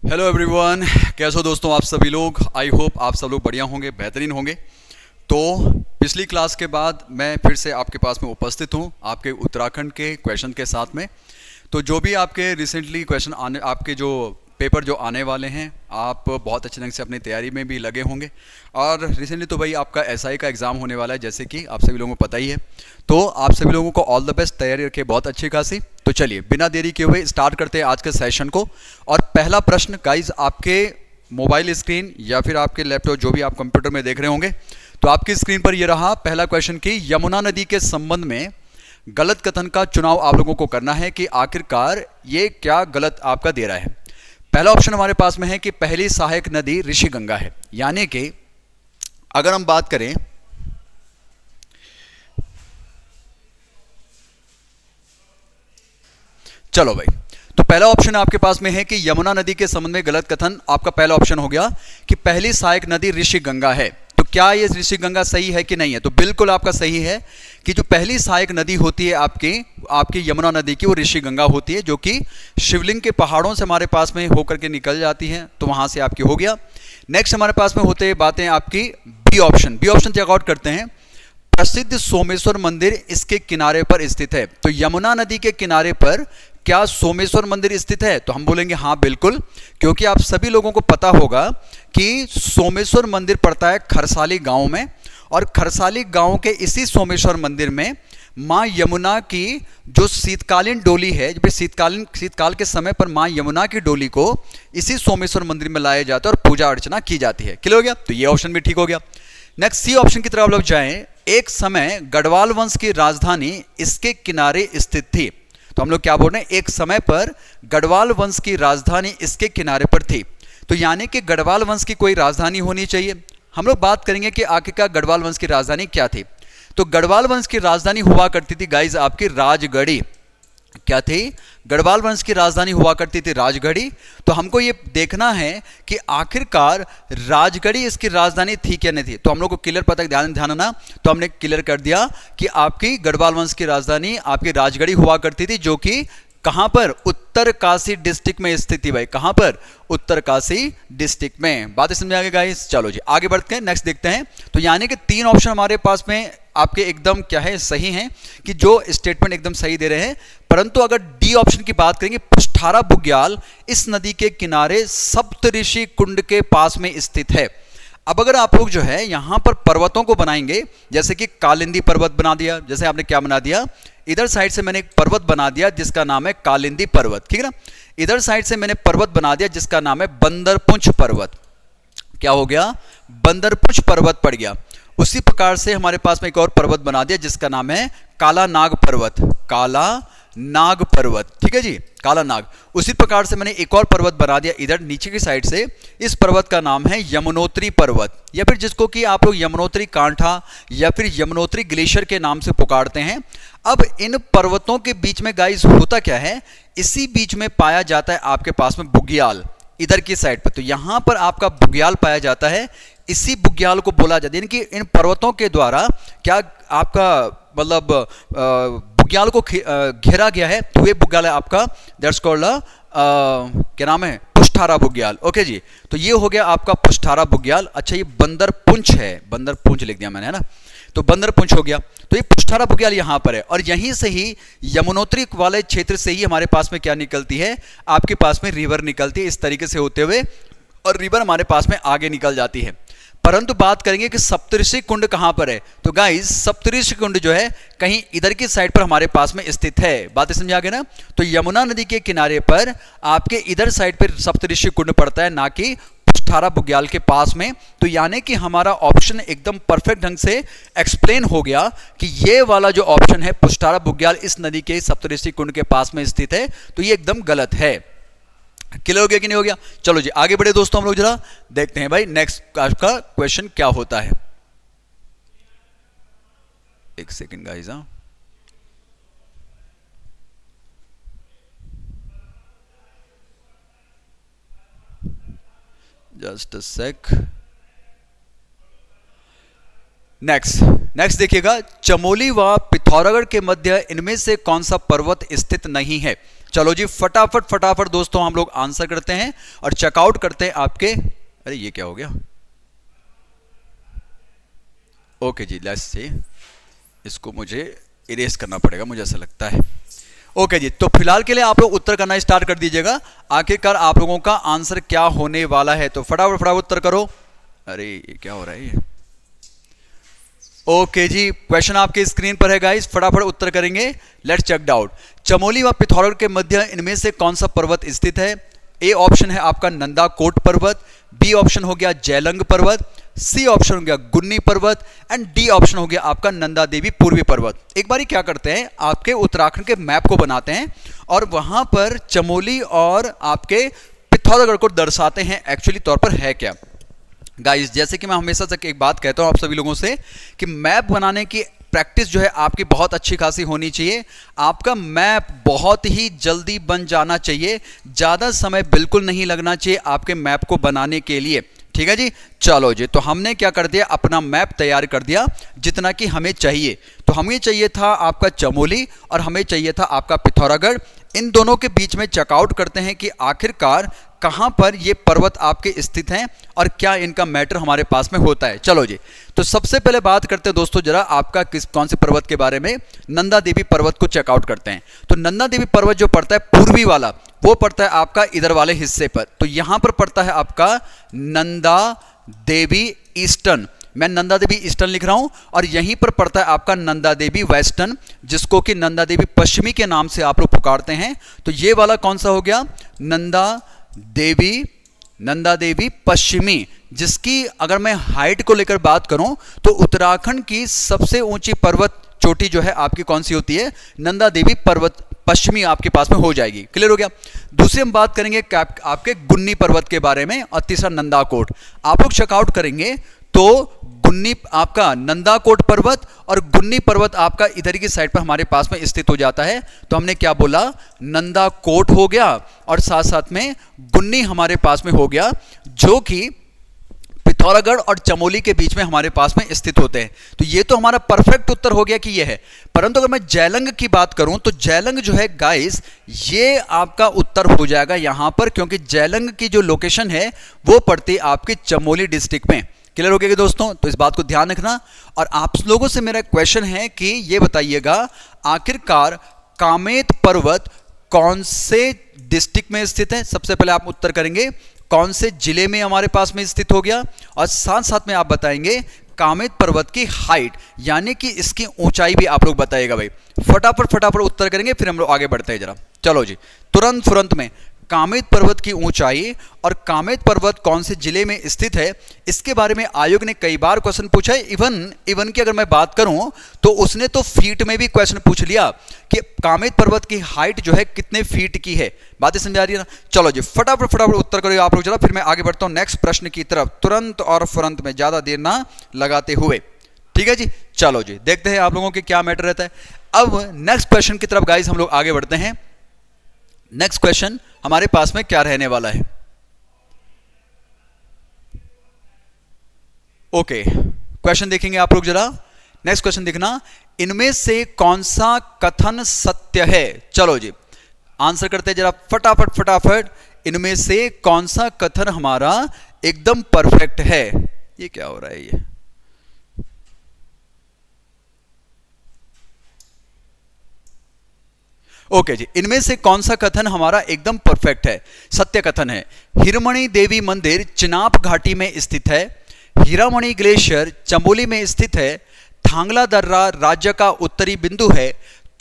Hello everyone, कैसे हो दोस्तों आप सभी लोग। आई होप आप सब लोग बढ़िया होंगे, बेहतरीन होंगे। तो पिछली क्लास के बाद मैं फिर से आपके पास में उपस्थित हूँ आपके उत्तराखंड के क्वेश्चन के साथ में। तो जो भी आपके रिसेंटली क्वेश्चन आने, आपके जो पेपर जो आने वाले हैं, आप बहुत अच्छे ढंग से अपनी तैयारी में भी लगे होंगे। और रिसेंटली तो भाई आपका एसआई का एग्ज़ाम होने वाला है, जैसे कि आप सभी लोगों को पता ही है। तो आप सभी लोगों को ऑल द बेस्ट, तैयारी रखें बहुत अच्छी खासी। तो चलिए बिना देरी किए हुए स्टार्ट करते हैं आज के सेशन को। और पहला प्रश्न गाइज, आपके मोबाइल स्क्रीन या फिर आपके लैपटॉप, जो भी आप कंप्यूटर में देख रहे होंगे, तो आपकी स्क्रीन पर ये रहा पहला क्वेश्चन कि यमुना नदी के संबंध में गलत कथन का चुनाव आप लोगों को करना है कि आखिरकार ये क्या गलत आपका दे रहा है। पहला ऑप्शन हमारे पास में है कि पहली सहायक नदी ऋषिगंगा है, यानी कि अगर हम बात करें चलो भाई, तो पहला ऑप्शन आपके पास में है कि यमुना नदी के संबंध में गलत कथन। आपका पहला ऑप्शन हो गया कि पहली सहायक नदी ऋषिगंगा है। तो क्या ये ऋषिगंगा सही है कि नहीं है? तो बिल्कुल आपका सही है कि जो पहली सहायक नदी होती है आपकी यमुना नदी की, वो ऋषिगंगा होती है, जो कि शिवलिंग के पहाड़ों से हमारे पास में होकर के निकल जाती है। तो वहां से आपकी हो गया। नेक्स्ट हमारे पास में होते बातें आपकी B option. B option check out करते हैं। प्रसिद्ध सोमेश्वर मंदिर इसके किनारे पर स्थित है। तो यमुना नदी के किनारे पर क्या सोमेश्वर मंदिर स्थित है? तो हम बोलेंगे हाँ बिल्कुल, क्योंकि आप सभी लोगों को पता होगा कि सोमेश्वर मंदिर पड़ता है खरसाली गांव में, और खरसाली गांव के इसी सोमेश्वर मंदिर में माँ यमुना की जो शीतकालीन डोली है, जब शीतकाल के समय पर माँ यमुना की डोली को इसी सोमेश्वर मंदिर में लाया जाता है और पूजा अर्चना की जाती है। क्लियर हो गया? तो ये ऑप्शन भी ठीक हो गया। नेक्स्ट सी ऑप्शन की तरफ आप लोग जाएं। एक समय गढ़वाल वंश की राजधानी इसके किनारे स्थित थी। तो हम लोग क्या बोल रहे हैं? एक समय पर गढ़वाल वंश की राजधानी इसके किनारे पर थी। तो यानी कि गढ़वाल वंश की कोई राजधानी होनी चाहिए। हम लोग बात करेंगे कि आखिरकार गढ़वाल वंश की राजधानी क्या थी। तो गढ़वाल वंश की राजधानी हुआ करती थी गाइज आपकी राजगढ़ी। क्या थी? गढ़वाल वंश की राजधानी हुआ करती थी राजगढ़ी। तो हमको ये देखना है कि आखिरकार राजगढ़ी इसकी राजधानी थी क्या नहीं थी। तो हम लोग को क्लियर पता, ध्यान ना, तो हमने क्लियर कर दिया कि आपकी गढ़वाल वंश की राजधानी आपकी राजगढ़ी हुआ करती थी, जो कि कहां पर? उत्तरकाशी डिस्ट्रिक्ट में स्थित थी भाई। कहां पर? उत्तरकाशी डिस्ट्रिक्ट में। बात समझ आ गई गाइस? चलो जी आगे बढ़ते हैं, नेक्स्ट देखते हैं। तो यानी कि तीन ऑप्शन हमारे पास में आपके एकदम क्या है, सही हैं, कि जो स्टेटमेंट एकदम सही दे रहे हैं। परंतु अगर डी ऑप्शन की बात करेंगे, पुष्ठारा बुग्याल इस नदी के किनारे सप्तऋषि कुंड के पास में स्थित है। अब अगर आप लोग जो है यहां पर पर्वतों को बनाएंगे, जैसे कि कालिंदी पर्वत बना दिया, जैसे आपने क्या बना दिया, इधर साइड से मैंने एक पर्वत बना दिया जिसका नाम है कालिंदी पर्वत, ठीक है ना। इधर साइड से मैंने पर्वत बना दिया जिसका नाम है बंदरपुंछ पर्वत। क्या हो गया? बंदरपुंछ पर्वत पड़ गया। उसी प्रकार से हमारे पास में एक और पर्वत बना दिया जिसका नाम है काला नाग पर्वत। काला नाग पर्वत, ठीक है जी, काला नाग। उसी प्रकार से मैंने एक और पर्वत बना दिया इधर नीचे की साइड से। इस पर्वत का नाम है यमुनोत्री पर्वत, या फिर जिसको कि आप लोग यमुनोत्री कांठा या फिर यमुनोत्री ग्लेशियर के नाम से पुकारते हैं। अब इन पर्वतों के बीच में गाइस होता क्या है, इसी बीच में पाया जाता है आपके पास में बुग्याल, इधर की साइड पर। तो यहां पर आपका बुग्याल पाया जाता है, इसी बुग्याल को बोला जाता है। यानी कि इन पर्वतों के द्वारा क्या आपका मतलब बुग्याल को घेरा गया है, तो ये बुग्याल है आपका, दैट्स कॉल्ड क्या नाम है, पुष्ठारा बुग्याल। ओके जी, तो ये हो गया आपका पुष्ठारा बुग्याल। अच्छा, ये बंदरपुंछ है, बंदरपुंछ लिख दिया मैंने, है ना। तो बंदरपुंछ हो गया। तो ये पुष्ठारा बुग्याल यहां पर है, और यहीं से ही यमुनोत्री वाले क्षेत्र से ही हमारे पास में क्या निकलती है, आपके पास में रिवर निकलती है इस तरीके से होते हुए, और रिवर हमारे पास में आगे निकल जाती है। परंतु बात करेंगे कि सप्तऋषि कुंड कहां पर है। तो गाइस सप्तऋषि कुंड जो है कहीं इधर की साइड पर हमारे पास में स्थित है। बात समझ आ गई ना। तो यमुना नदी के किनारे पर आपके इधर साइड पर सप्तऋषि कुंड पड़ता है, ना कि पुष्ठारा बुग्याल के पास में। तो यानी कि हमारा ऑप्शन एकदम परफेक्ट ढंग से एक्सप्लेन हो गया कि ये वाला जो ऑप्शन है पुष्ठारा बुग्याल इस नदी के सप्तऋषि कुंड के पास में स्थित है, तो ये एकदम गलत है। क्लियर हो गया कि नहीं हो गया? चलो जी आगे बढ़े दोस्तों, हम लोग जरा देखते हैं भाई नेक्स्ट आपका क्वेश्चन क्या होता है। एक second guys, just a sec. Next देखिएगा, चमोली व पिथौरागढ़ के मध्य इनमें से कौन सा पर्वत स्थित नहीं है। चलो जी फटाफट फटाफट दोस्तों हम लोग आंसर करते हैं और चेकआउट करते हैं आपके, अरे ये क्या हो गया, ओके जी लेट्स सी, इसको मुझे इरेज करना पड़ेगा मुझे ऐसा लगता है। ओके जी, तो फिलहाल के लिए आप लोग उत्तर करना स्टार्ट कर दीजिएगा, आखिरकार आप लोगों का आंसर क्या होने वाला है। तो फटाफट फटाफट उत्तर करो। अरे ये क्या हो रहा है ये, ओके जी क्वेश्चन आपके स्क्रीन पर है गाइस, फटाफट उत्तर करेंगे। Let's check out. चमोली व पिथौरागढ़ के मध्य इनमें से कौन सा पर्वत स्थित है? ए ऑप्शन है आपका नंदाकोट पर्वत, बी ऑप्शन हो गया जयलंग पर्वत, सी ऑप्शन हो गया गुन्नी पर्वत एंड डी ऑप्शन हो गया आपका नंदा देवी पूर्वी पर्वत। एक बारी क्या करते हैं, आपके उत्तराखंड के मैप को बनाते हैं और वहां पर चमोली और आपके पिथौरागढ़ को दर्शाते हैं एक्चुअली तौर पर है क्या। गाइस जैसे कि मैं हमेशा से एक बात कहता हूं आप सभी लोगों से कि मैप बनाने की प्रैक्टिस जो है आपकी बहुत अच्छी खासी होनी चाहिए। आपका मैप बहुत ही जल्दी बन जाना चाहिए, ज़्यादा समय बिल्कुल नहीं लगना चाहिए आपके मैप को बनाने के लिए, ठीक है जी। चलो जी, तो हमने क्या कर दिया, अपना मैप तैयार कर दिया जितना कि हमें चाहिए। तो हमें चाहिए था आपका चमोली और हमें चाहिए था आपका पिथौरागढ़। इन दोनों के बीच में चेकआउट करते हैं कि आखिरकार कहां पर ये पर्वत आपके स्थित हैं और क्या इनका मैटर हमारे पास में होता है। चलो जी, तो सबसे पहले बात करते हैं दोस्तों जरा आपका कौन से पर्वत के बारे में, नंदा देवी पर्वत को चेकआउट करते हैं। तो नंदा देवी पर्वत जो पड़ता है पूर्वी वाला, वो पड़ता है आपका इधर वाले हिस्से पर। तो यहां पर पड़ता है आपका नंदा देवी ईस्टर्न, मैं नंदा देवी ईस्टर्न लिख रहा हूं, और यहीं पर पड़ता है आपका नंदा देवी वेस्टर्न, जिसको कि नंदा देवी पश्चिमी के नाम से आप लोग पुकारते हैं। तो ये वाला कौन सा हो गया, नंदा देवी पश्चिमी, जिसकी अगर मैं हाइट को लेकर बात करूं तो उत्तराखंड की सबसे ऊंची पर्वत चोटी जो है आपकी कौन सी होती है, नंदा देवी पर्वत पश्चिमी आपके पास में हो जाएगी। क्लियर हो गया। दूसरी हम बात करेंगे आपके गुन्नी पर्वत के बारे में, और तीसरा नंदाकोट। आप लोग चेकआउट करेंगे तो गुन्नी आपका नंदाकोट पर्वत और गुन्नी पर्वत आपका इधर की साइड पर हमारे पास में स्थित हो जाता है। तो हमने क्या बोला, नंदाकोट हो गया और साथ साथ में गुन्नी हमारे पास में हो गया, जो कि पिथौरागढ़ और चमोली के बीच में हमारे पास में स्थित होते हैं। तो ये तो हमारा परफेक्ट उत्तर हो गया कि ये है। परंतु अगर मैं जयलंग की बात करूं तो जयलंग जो है गाइस, ये आपका उत्तर हो जाएगा यहां पर, क्योंकि जयलंग की जो लोकेशन है वो पड़ती है आपके चमोली डिस्ट्रिक्ट में। क्लियर हो गया दोस्तों, तो इस बात को ध्यान रखना। और आप लोगों से मेरा क्वेश्चन है कि ये बताइएगा आखिरकार कामेत पर्वत कौन से डिस्ट्रिक्ट में स्थित है। सबसे पहले आप उत्तर करेंगे कौन से जिले में हमारे पास में स्थित हो गया, और साथ साथ में आप बताएंगे कामेत पर्वत की हाइट, यानी कि इसकी ऊंचाई भी आप लोग बताइएगा भाई। फटाफट फटाफट उत्तर करेंगे, फिर हम लोग आगे बढ़ते हैं जरा। चलो जी, तुरंत में कामेत पर्वत की ऊंचाई और कामेत पर्वत कौन से जिले में स्थित है, इसके बारे में आयोग ने कई बार क्वेश्चन पूछा है। इवन की अगर मैं बात करूं तो उसने तो फीट में भी क्वेश्चन पूछ लिया कि कामेत पर्वत की हाइट जो है कितने फीट की है। बातें समझ आ रही है ना। चलो जी, फटाफट फटाफट उत्तर करिए आप लोग जरा, फिर मैं आगे बढ़ता हूं नेक्स्ट प्रश्न की तरफ, तुरंत और फुरंत में, ज्यादा देर ना लगाते हुए। ठीक है जी, चलो जी, देखते हैं आप लोगों के क्या मैटर रहता है। अब नेक्स्ट क्वेश्चन की तरफ गाइस हम लोग आगे बढ़ते हैं। नेक्स्ट क्वेश्चन हमारे पास में क्या रहने वाला है। ओके, क्वेश्चन देखेंगे आप लोग जरा। नेक्स्ट क्वेश्चन देखना, इनमें से कौन सा कथन सत्य है। चलो जी, आंसर करते हैं जरा फटाफट फटाफट। इनमें से कौन सा कथन हमारा एकदम परफेक्ट है। ये क्या हो रहा है ये, ओके जी, इनमें से कौन सा कथन हमारा एकदम परफेक्ट है, सत्य कथन है। हिरमणि देवी मंदिर चिनाब घाटी में स्थित है। हीरामणि ग्लेशियर चमोली में स्थित है। थांगला दर्रा राज्य का उत्तरी बिंदु है।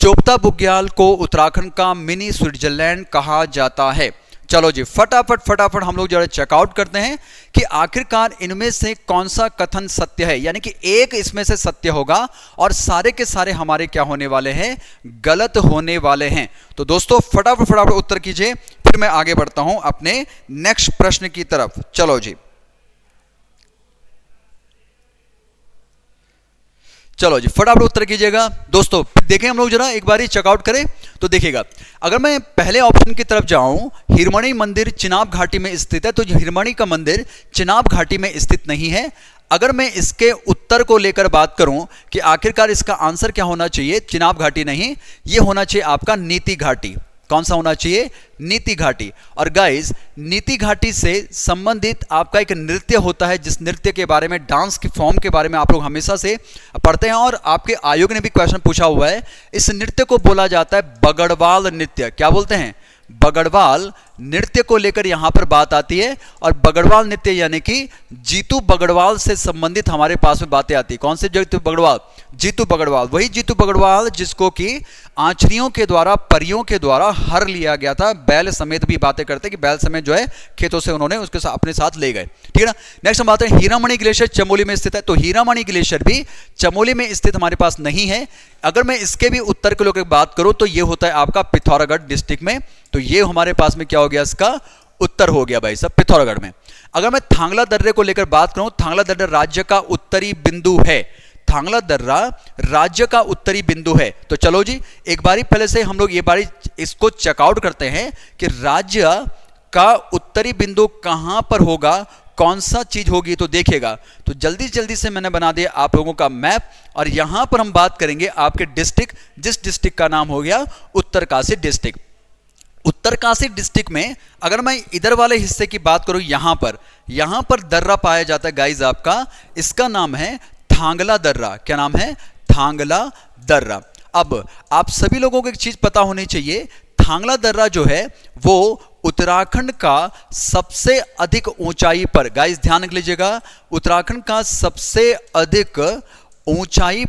चोपता बुग्याल को उत्तराखंड का मिनी स्विट्जरलैंड कहा जाता है। चलो जी, फटाफट फटाफट हम लोग जरा चेकआउट करते हैं कि आखिरकार इनमें से कौन सा कथन सत्य है, यानी कि एक इसमें से सत्य होगा और सारे के सारे हमारे क्या होने वाले हैं, गलत होने वाले हैं। तो दोस्तों फटाफट फटाफट उत्तर कीजिए, फिर मैं आगे बढ़ता हूं अपने नेक्स्ट प्रश्न की तरफ। चलो जी, चलो जी, फटाफट उत्तर कीजिएगा दोस्तों। देखें हम लोग जरा एक बार चेकआउट करें तो देखिएगा, अगर मैं पहले ऑप्शन की तरफ जाऊं, हिरमणि मंदिर चिनाब घाटी में स्थित है, तो हिरमणि का मंदिर चिनाब घाटी में स्थित नहीं है। अगर मैं इसके उत्तर को लेकर बात करूं कि आखिरकार इसका आंसर क्या होना चाहिए, चिनाब घाटी नहीं, यह होना चाहिए आपका नीति घाटी। कौन सा होना चाहिए? नीति घाटी। और गाइस नीति घाटी से संबंधित आपका एक नृत्य होता है, जिस नृत्य के बारे में, डांस की फॉर्म के बारे में आप लोग हमेशा से पढ़ते हैं और आपके आयोग ने भी क्वेश्चन पूछा हुआ है। इस नृत्य को बोला जाता है बगड़वाल नृत्य। क्या बोलते हैं? बगड़वाल नृत्य को लेकर यहां पर बात आती है। और बगड़वाल नृत्य यानी कि जीतू बगड़वाल से संबंधित हमारे पास में बातें आती है। कौन से जीतू बगड़वाल? जीतू बगड़वाल, वही जीतू बगड़वाल जिसको कि आंचरियों के द्वारा, परियों के द्वारा हर लिया गया था। बैल समेत भी बातें करते कि बैल समेत जो है खेतों से उन्होंने उसके साथ अपने साथ ले गए। ठीक है ना। नेक्स्ट हम बात करें, हीरामणि ग्लेशियर चमोली में स्थित है। तो हीरामणि ग्लेशियर भी चमोली में स्थित हमारे पास नहीं है। अगर मैं इसके भी उत्तर को लेकर बात करूं तो ये होता है आपका पिथौरागढ़ डिस्ट्रिक्ट में। तो ये हमारे पास में क्या हो गया? इसका उत्तर हो गया भाई साहब पिथौरागढ़ में। अगर मैं थांगला दर्रे को लेकर बात करूं, थांगला दर्रा राज्य का उत्तरी बिंदु है। थांगला दर्रा राज्य का उत्तरी बिंदु है। तो चलो जी एक बारी पहले से हम लोग ये बारी इसको चेकआउट करते हैं कि राज्य का उत्तरी बिंदु कहां पर होगा, कौन सा चीज होगी। तो देखिएगा, तो जल्दी जल्दी से मैंने बना दिया आप लोगों का मैप। और यहां पर हम बात करेंगे आपके डिस्ट्रिक्ट, जिस डिस्ट्रिक्ट का नाम हो गया उत्तरकाशी डिस्ट्रिक्ट। उत्तरकाशी डिस्ट्रिक्ट में अगर मैं इधर वाले हिस्से की बात करूं, यहां पर दर्रा पाया जाता है गाइज आपका, इसका नाम है थांगला दर्रा। क्या नाम है? थांगला दर्रा। अब आप सभी लोगों को एक चीज पता होनी चाहिए, थांगला दर्रा जो है वो उत्तराखंड का सबसे अधिक ऊंचाई पर, गाइस ध्यान रख लीजिएगा, उत्तराखंड का सबसे अधिक ऊंचाई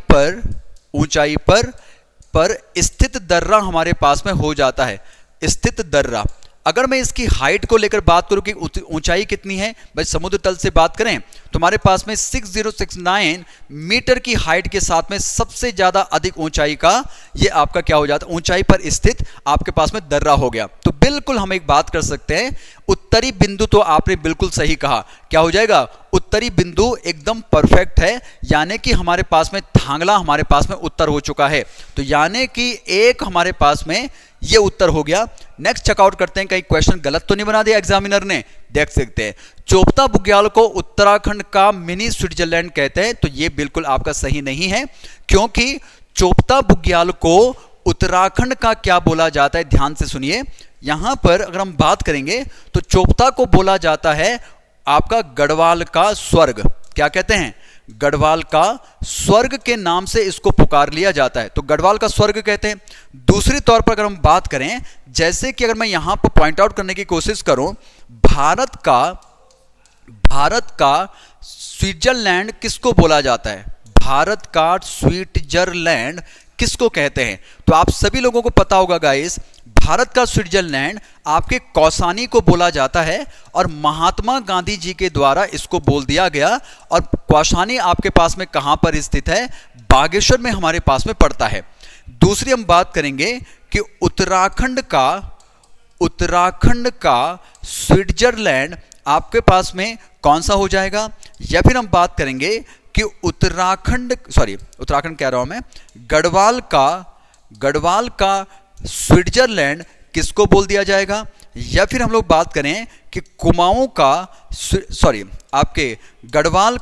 पर स्थित दर्रा हमारे पास में हो जाता है। स्थित दर्रा, अगर मैं इसकी हाइट को लेकर बात करूं कि ऊंचाई कितनी है, भाई समुद्र तल से बात करें तो हमारे पास में 6069 मीटर की हाइट के साथ में सबसे ज्यादा अधिक ऊंचाई का ये आपका क्या हो जाता है, ऊंचाई पर स्थित आपके पास में दर्रा हो गया। तो बिल्कुल हम एक बात कर सकते हैं, उत्तरी बिंदु तो आपने बिल्कुल सही कहा, क्या हो जाएगा? उत्तरी बिंदु एकदम परफेक्ट है, यानी कि हमारे पास में थांगला हमारे पास में उत्तर हो चुका है। तो यानी कि एक हमारे पास में ये उत्तर हो गया। नेक्स्ट चेकआउट करते हैं कहीं क्वेश्चन गलत तो नहीं बना दिया एग्जामिनर ने। देख सकते हैं, चोपता बुग्याल को उत्तराखंड का मिनी स्विट्जरलैंड कहते हैं। तो ये बिल्कुल आपका सही नहीं है, क्योंकि चोपता बुग्याल को उत्तराखंड का क्या बोला जाता है, ध्यान से सुनिए। यहां पर अगर हम बात करेंगे तो चोपता को बोला जाता है आपका गढ़वाल का स्वर्ग। क्या कहते हैं? गढ़वाल का स्वर्ग के नाम से इसको पुकार लिया जाता है। तो गढ़वाल का स्वर्ग कहते हैं। दूसरी तौर पर अगर हम बात करें, जैसे कि अगर मैं यहां पर पॉइंट आउट करने की कोशिश करूं, भारत का स्विट्जरलैंड किसको बोला जाता है? भारत का स्विट्जरलैंड किसको कहते हैं? तो आप सभी लोगों को पता होगा गाइस, भारत का स्विट्जरलैंड आपके कौसानी को बोला जाता है और महात्मा गांधी जी के द्वारा इसको बोल दिया गया। और कौसानी आपके पास में कहां पर स्थित है? बागेश्वर में हमारे पास में पड़ता है। दूसरी हम बात करेंगे कि उत्तराखंड का स्विट्जरलैंड आपके पास में कौन सा हो जाएगा? या फिर हम बात करेंगे कि उत्तराखंड कह रहा हूं मैं, गढ़वाल का स्विट्जरलैंड किसको बोल दिया जाएगा? या फिर हम लोग बात करें कि कुमाऊं का आपके गढ़वाल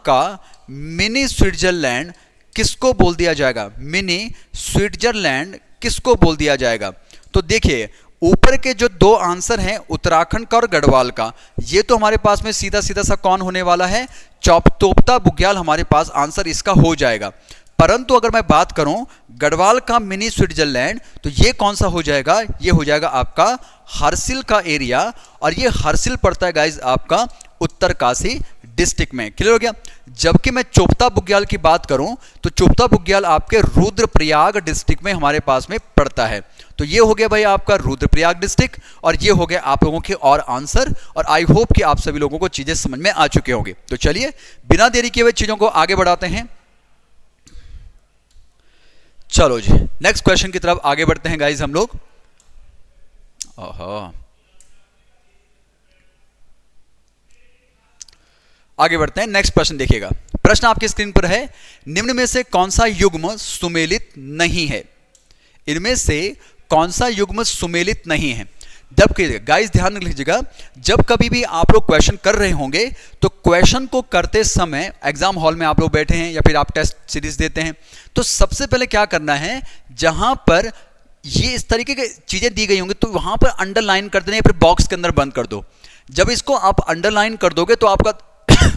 का मिनी स्विट्जरलैंड किसको बोल दिया जाएगा? मिनी स्विट्जरलैंड किसको बोल दिया जाएगा? तो देखिए ऊपर के जो दो आंसर हैं, उत्तराखंड का और गढ़वाल का, ये तो हमारे पास में सीधा सीधा सा कौन होने वाला है? चोपता बुग्याल हमारे पास आंसर इसका हो जाएगा। परंतु अगर मैं बात करूं गढ़वाल का मिनी स्विट्जरलैंड, तो ये कौन सा हो जाएगा? ये हो जाएगा आपका हरसिल का एरिया, और ये हरसिल पड़ता है गाइज आपका उत्तरकाशी डिस्ट्रिक्ट में। क्लियर हो गया? जबकि मैं चोपता बुग्याल की बात करूं तो चोपता बुग्याल आपके रुद्रप्रयाग डिस्ट्रिक्ट में हमारे पास में पड़ता है। तो ये हो गया भाई आपका रुद्रप्रयाग डिस्ट्रिक्ट, और ये हो गया आप लोगों के और आंसर। और आई होप कि आप सभी लोगों को चीजें समझ में आ चुके होंगे। तो चलिए बिना देरी किए हुए चीजों को आगे बढ़ाते हैं। चलो जी नेक्स्ट क्वेश्चन की तरफ आगे बढ़ते हैं गाइज हम लोग। आगे बढ़ते हैं, नेक्स्ट प्रश्न देखिएगा। प्रश्न आपकी स्क्रीन पर है, निम्न में से कौन सा युग्म सुमेलित नहीं है? इनमें से कौन सा युग्म सुमेलित नहीं है? जबकि गाइस ध्यान लीजिएगा, जब कभी भी आप लोग क्वेश्चन कर रहे होंगे तो क्वेश्चन को करते समय एग्जाम हॉल में आप लोग बैठे हैं या फिर आप टेस्ट सीरीज देते हैं, तो सबसे पहले क्या करना है, जहां पर ये इस तरीके की चीजें दी गई होंगी तो वहां पर अंडरलाइन कर देना या फिर बॉक्स के अंदर बंद कर दो। जब इसको आप अंडरलाइन कर दोगे तो आपका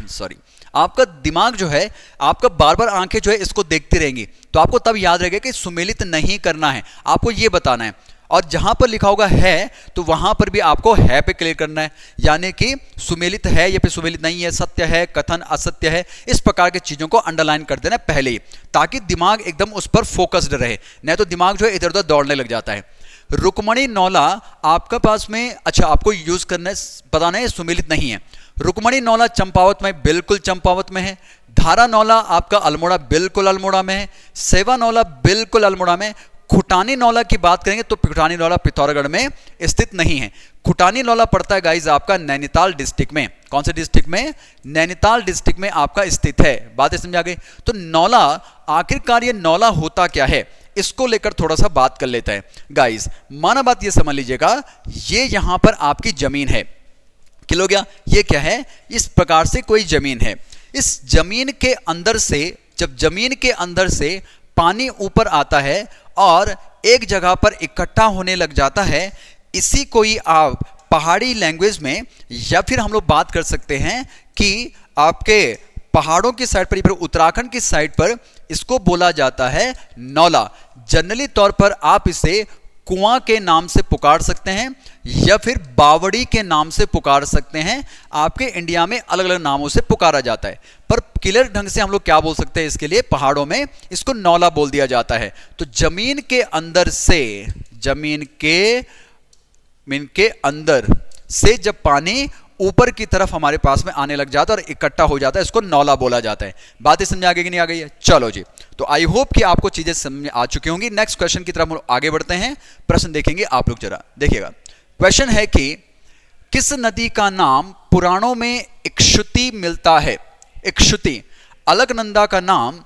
सॉरी आपका दिमाग जो है, आपका बार बार आंखें जो है इसको देखती रहेंगी, तो आपको तब याद रहेगा कि सुमेलित नहीं करना है, आपको ये बताना है। और जहां पर लिखा होगा है तो वहां पर भी आपको है पे क्लिक करना है, यानी कि सुमेलित है या फिर सुमेलित नहीं है, सत्य है, कथन असत्य है, इस प्रकार की चीजों को अंडरलाइन कर देना पहले ही, ताकि दिमाग एकदम उस पर फोकस्ड रहे, नहीं तो दिमाग जो है इधर उधर दौड़ने लग जाता है। रुक्मणी नौला आपका पास में, अच्छा आपको यूज करना है, बताना है सुमेलित नहीं है। रुक्मणी नौला चंपावत में, बिल्कुल चंपावत में है। धारा नौला आपका अल्मोड़ा, बिल्कुल अल्मोड़ा में है। सेवा नौला बिल्कुल अल्मोड़ा में। खुटानी नौला की बात करेंगे तो खुटानी नौला पिथौरागढ़ में स्थित नहीं है। खुटानी नौला पड़ता है गाइज आपका नैनीताल डिस्ट्रिक्ट में। कौन से डिस्ट्रिक्ट में? नैनीताल डिस्ट्रिक्ट में आपका स्थित है। बात समझ आ गई? तो नौला, आखिरकार ये नौला होता क्या है, इसको लेकर थोड़ा सा बात कर लेते हैं गाइज। माना बात ये समझ लीजिएगा, ये यहां पर आपकी जमीन है, किलो गया, ये क्या है, इस प्रकार से कोई जमीन है। इस जमीन के अंदर से, जब जमीन के अंदर से पानी ऊपर आता है और एक जगह पर इकट्ठा होने लग जाता है, इसी को ही आप पहाड़ी लैंग्वेज में, या फिर हम लोग बात कर सकते हैं कि आपके पहाड़ों की साइड पर, उत्तराखंड की साइड पर इसको बोला जाता है नौला। जनरली तौर पर आप इसे कुआं के नाम से पुकार सकते हैं या फिर बावड़ी के नाम से पुकार सकते हैं। आपके इंडिया में अलग अलग नामों से पुकारा जाता है, पर क्लियर ढंग से हम लोग क्या बोल सकते हैं इसके लिए, पहाड़ों में इसको नौला बोल दिया जाता है। तो जमीन के अंदर से, जमीन के अंदर से जब पानी ऊपर की तरफ हमारे पास में आने लग जाता है और इकट्ठा हो जाता है, इसको नौला बोला जाता है। बातें समझ आ गई कि नहीं आ गई है? चलो जी, तो आई होप कि आपको चीजें समझ आ चुकी होंगी। नेक्स्ट क्वेश्चन की तरफ हम आगे बढ़ते हैं। प्रश्न देखेंगे आप लोग, जरा देखिएगा। क्वेश्चन है कि किस नदी का नाम पुराणों में इक्षुति मिलता है? इक्षुति। अलकनंदा का नाम,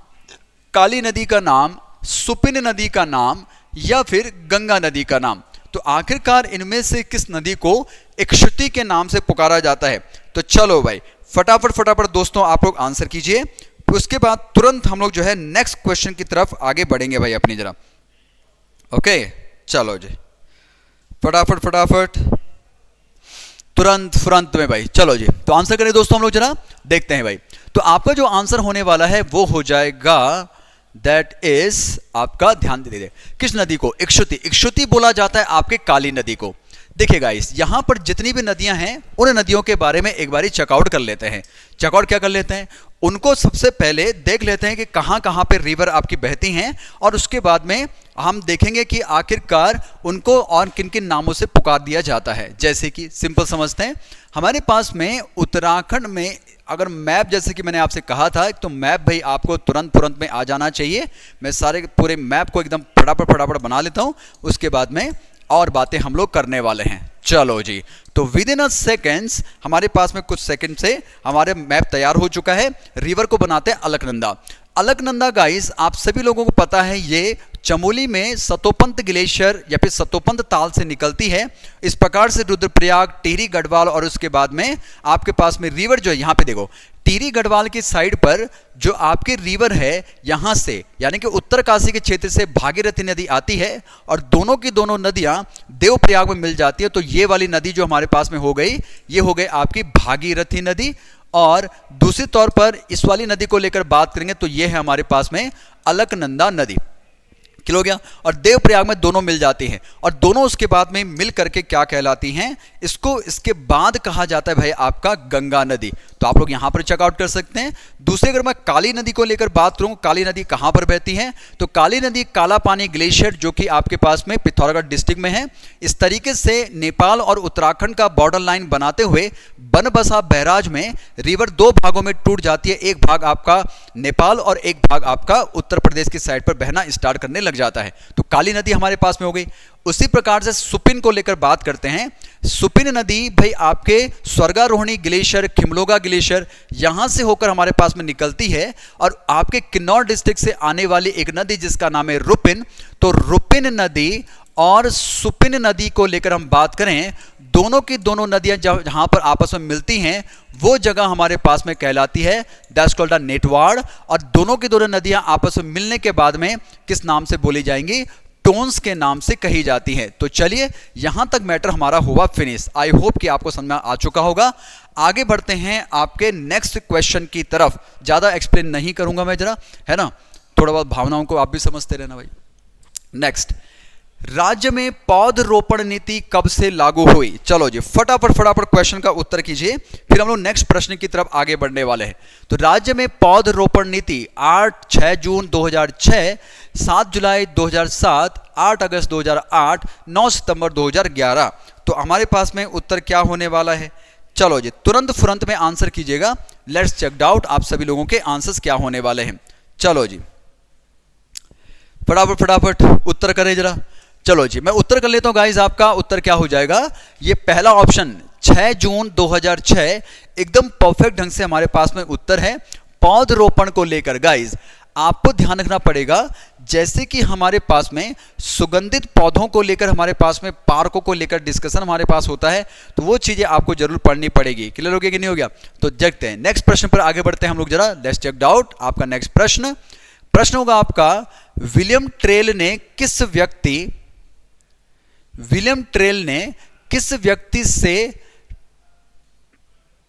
काली नदी का नाम, सुपिन नदी का नाम, या फिर गंगा नदी का नाम? तो आखिरकार इनमें से किस नदी को इक्षुति के नाम से पुकारा जाता है? तो चलो भाई फटाफट दोस्तों आप लोग आंसर कीजिए, उसके बाद तुरंत हम लोग जो है नेक्स्ट क्वेश्चन की तरफ आगे बढ़ेंगे भाई अपनी जरा। ओके चलो जी, फटाफट तुरंत में भाई। चलो जी, तो आंसर करें दोस्तों हम लोग, जरा देखते हैं भाई। तो आपका जो आंसर होने वाला है वो हो जाएगा, दैट इज आपका, ध्यान दीजिए, किस नदी को? इक्षुति। इक्षुति बोला जाता है आपके काली नदी को। देखिए गाइस, यहां पर जितनी भी नदियां हैं उन नदियों के बारे में एक बारी चेकआउट कर लेते हैं। चेकआउट क्या कर लेते हैं? उनको सबसे पहले देख लेते हैं कि कहां कहां पे रिवर आपकी बहती हैं, और उसके बाद में हम देखेंगे कि आखिरकार उनको और किन किन नामों से पुकार दिया जाता है। जैसे कि सिंपल समझते हैं, हमारे पास में उत्तराखंड में अगर मैप, जैसे कि मैंने आपसे कहा था, तो मैप भाई आपको तुरंत में आ जाना चाहिए। मैं सारे पूरे मैप को एकदम फटाफट बना लेता हूं, उसके बाद में और बातें हम लोग करने वाले हैं। चलो जी, तो विद इन अ सेकेंड्स हमारे पास में कुछ सेकंड से हमारे मैप तैयार हो चुका है। रिवर को बनाते हैं अलकनंदा। अलकनंदा गाइस, आप सभी लोगों को पता है, ये चमोली में सतोपंत ग्लेशियर या फिर सतोपंत ताल से निकलती है। इस प्रकार से रुद्रप्रयाग, टिहरी गढ़वाल, और उसके बाद में आपके पास में रिवर जो है, यहाँ पे देखो टिहरी गढ़वाल की साइड पर जो आपके रिवर है, यहाँ से यानी कि उत्तरकाशी के क्षेत्र से भागीरथी नदी आती है, और दोनों की दोनों नदियाँ देवप्रयाग में मिल जाती है। तो ये वाली नदी जो हमारे पास में हो गई, ये हो गई आपकी भागीरथी नदी। और दूसरी तौर पर इस वाली नदी को लेकर बात करेंगे तो ये है हमारे पास में अलकनंदा नदी। किलो गया, और देवप्रयाग में दोनों मिल जाती हैं, और दोनों उसके बाद में मिल करके क्या कहलाती हैं, इसको इसके बाद कहा जाता है भाई आपका गंगा नदी। तो आप लोग यहां पर चेकआउट कर सकते हैं। दूसरे अगर मैं काली नदी को लेकर बात करूं, काली नदी कहां पर बहती है, तो काली नदी काला पानी ग्लेशियर जो कि आपके पास में पिथौरागढ़ डिस्ट्रिक्ट में है। इस तरीके से नेपाल और उत्तराखंड का बॉर्डर लाइन बनाते हुए बनबसा बैराज में रिवर दो भागों में टूट जाती है। एक भाग आपका नेपाल और एक भाग आपका उत्तर प्रदेश की साइड पर बहना स्टार्ट करने लग जाता है। तो काली नदी हमारे पास में हो गई। उसी प्रकार से सुपिन को लेकर बात करते हैं। सुपिन नदी भाई आपके स्वर्गारोहिणी ग्लेशियर, खिमलोगा ग्लेशियर, यहां से होकर हमारे पास में निकलती है, और आपके किन्नौर डिस्ट्रिक्ट से आने वाली एक नदी जिसका नाम है रुपिन। तो रुपिन नदी और सुपिन नदी को लेकर हम बात करें, दोनों की दोनों नदियां जहां पर आपस में मिलती हैं वो जगह हमारे पास में कहलाती है दैट्स कॉल्ड नेटवाड़। और दोनों की दोनों नदियां आपस में मिलने के बाद में किस नाम से बोली जाएंगी? टोन्स के नाम से कही जाती हैं। तो चलिए यहां तक मैटर हमारा हुआ फिनिश। आई होप कि आपको समझ में आ चुका होगा। आगे बढ़ते हैं आपके नेक्स्ट क्वेश्चन की तरफ। ज्यादा एक्सप्लेन नहीं करूंगा मैं, जरा है ना, थोड़ा बहुत भावनाओं को आप भी समझते रहना भाई। नेक्स्ट, राज्य में पौधरोपण नीति कब से लागू हुई? चलो जी फटाफट क्वेश्चन का उत्तर कीजिए, फिर हम लोग नेक्स्ट प्रश्न की तरफ आगे बढ़ने वाले हैं। तो राज्य में पौधरोपण नीति 6 जून 2006, 7 जुलाई 2007, 8 अगस्त 2008, 9 सितंबर 2011। तो हमारे पास में उत्तर क्या होने वाला है? चलो जी तुरंत फुरंत में आंसर कीजिएगा। लेट्स चेक आउट आप सभी लोगों के आंसर्स क्या होने वाले हैं। चलो जी फटाफट उत्तर करें जरा। चलो जी मैं उत्तर कर लेता हूं गाइज। आपका उत्तर क्या हो जाएगा? ये पहला ऑप्शन 6 जून 2006 एकदम परफेक्ट ढंग से हमारे पास में उत्तर है पौधरोपण को लेकर। गाइज आपको ध्यान रखना पड़ेगा, जैसे कि हमारे पास में सुगंधित पौधों को लेकर, हमारे पास में पार्कों को लेकर डिस्कशन हमारे पास होता है, तो वो चीजें आपको जरूर पढ़नी पड़ेगी। क्लियर हो गया कि नहीं हो गया? तो देखते हैं नेक्स्ट प्रश्न पर आगे बढ़ते हैं हम लोग जरा। लेट्स चेक आउट आपका नेक्स्ट प्रश्न होगा आपका, विलियम टेल ने किस व्यक्ति से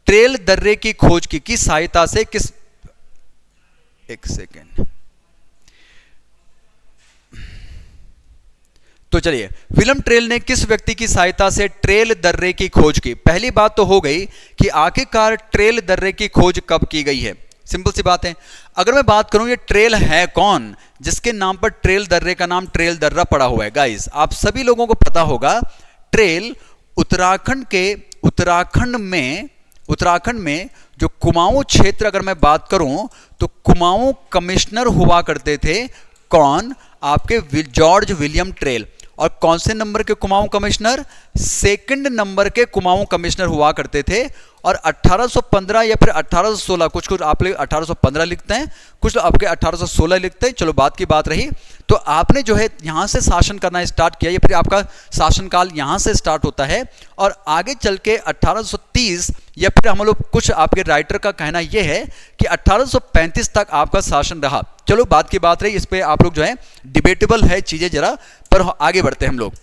ट्रेल दर्रे की खोज की? किस सहायता से? किस, एक सेकेंड, तो चलिए विलियम टेल ने किस व्यक्ति की सहायता से ट्रेल दर्रे की खोज की? पहली बात तो हो गई कि आखिरकार ट्रेल दर्रे की खोज कब की गई है। सिंपल सी बात है। अगर मैं बात करूं ये ट्रेल है कौन जिसके नाम पर ट्रेल दर्रे का नाम ट्रेल दर्रा पड़ा हुआ है? गाइस आप सभी लोगों को पता होगा, ट्रेल उत्तराखंड में जो कुमाऊं क्षेत्र, अगर मैं बात करूं तो कुमाऊं कमिश्नर हुआ करते थे। कौन? आपके जॉर्ज विलियम ट्रेल। और कौन से नंबर के कुमाऊं कमिश्नर? सेकंड नंबर के कुमाऊं कमिश्नर हुआ करते थे। और 1815 या फिर 1816, कुछ आप लोग 1815 लिखते हैं, कुछ लोग आपके 1816 लिखते हैं। चलो बात की बात रही। तो आपने जो है यहां से शासन करना स्टार्ट किया, या फिर आपका शासनकाल यहां से स्टार्ट होता है और आगे चल के 1830 या फिर हम लोग कुछ आपके राइटर का कहना यह है कि 1835 तक आपका शासन रहा। चलो बात की बात रही, इस पे आप लोग जो है डिबेटेबल है चीजें जरा, पर आगे बढ़ते हैं हम लोग।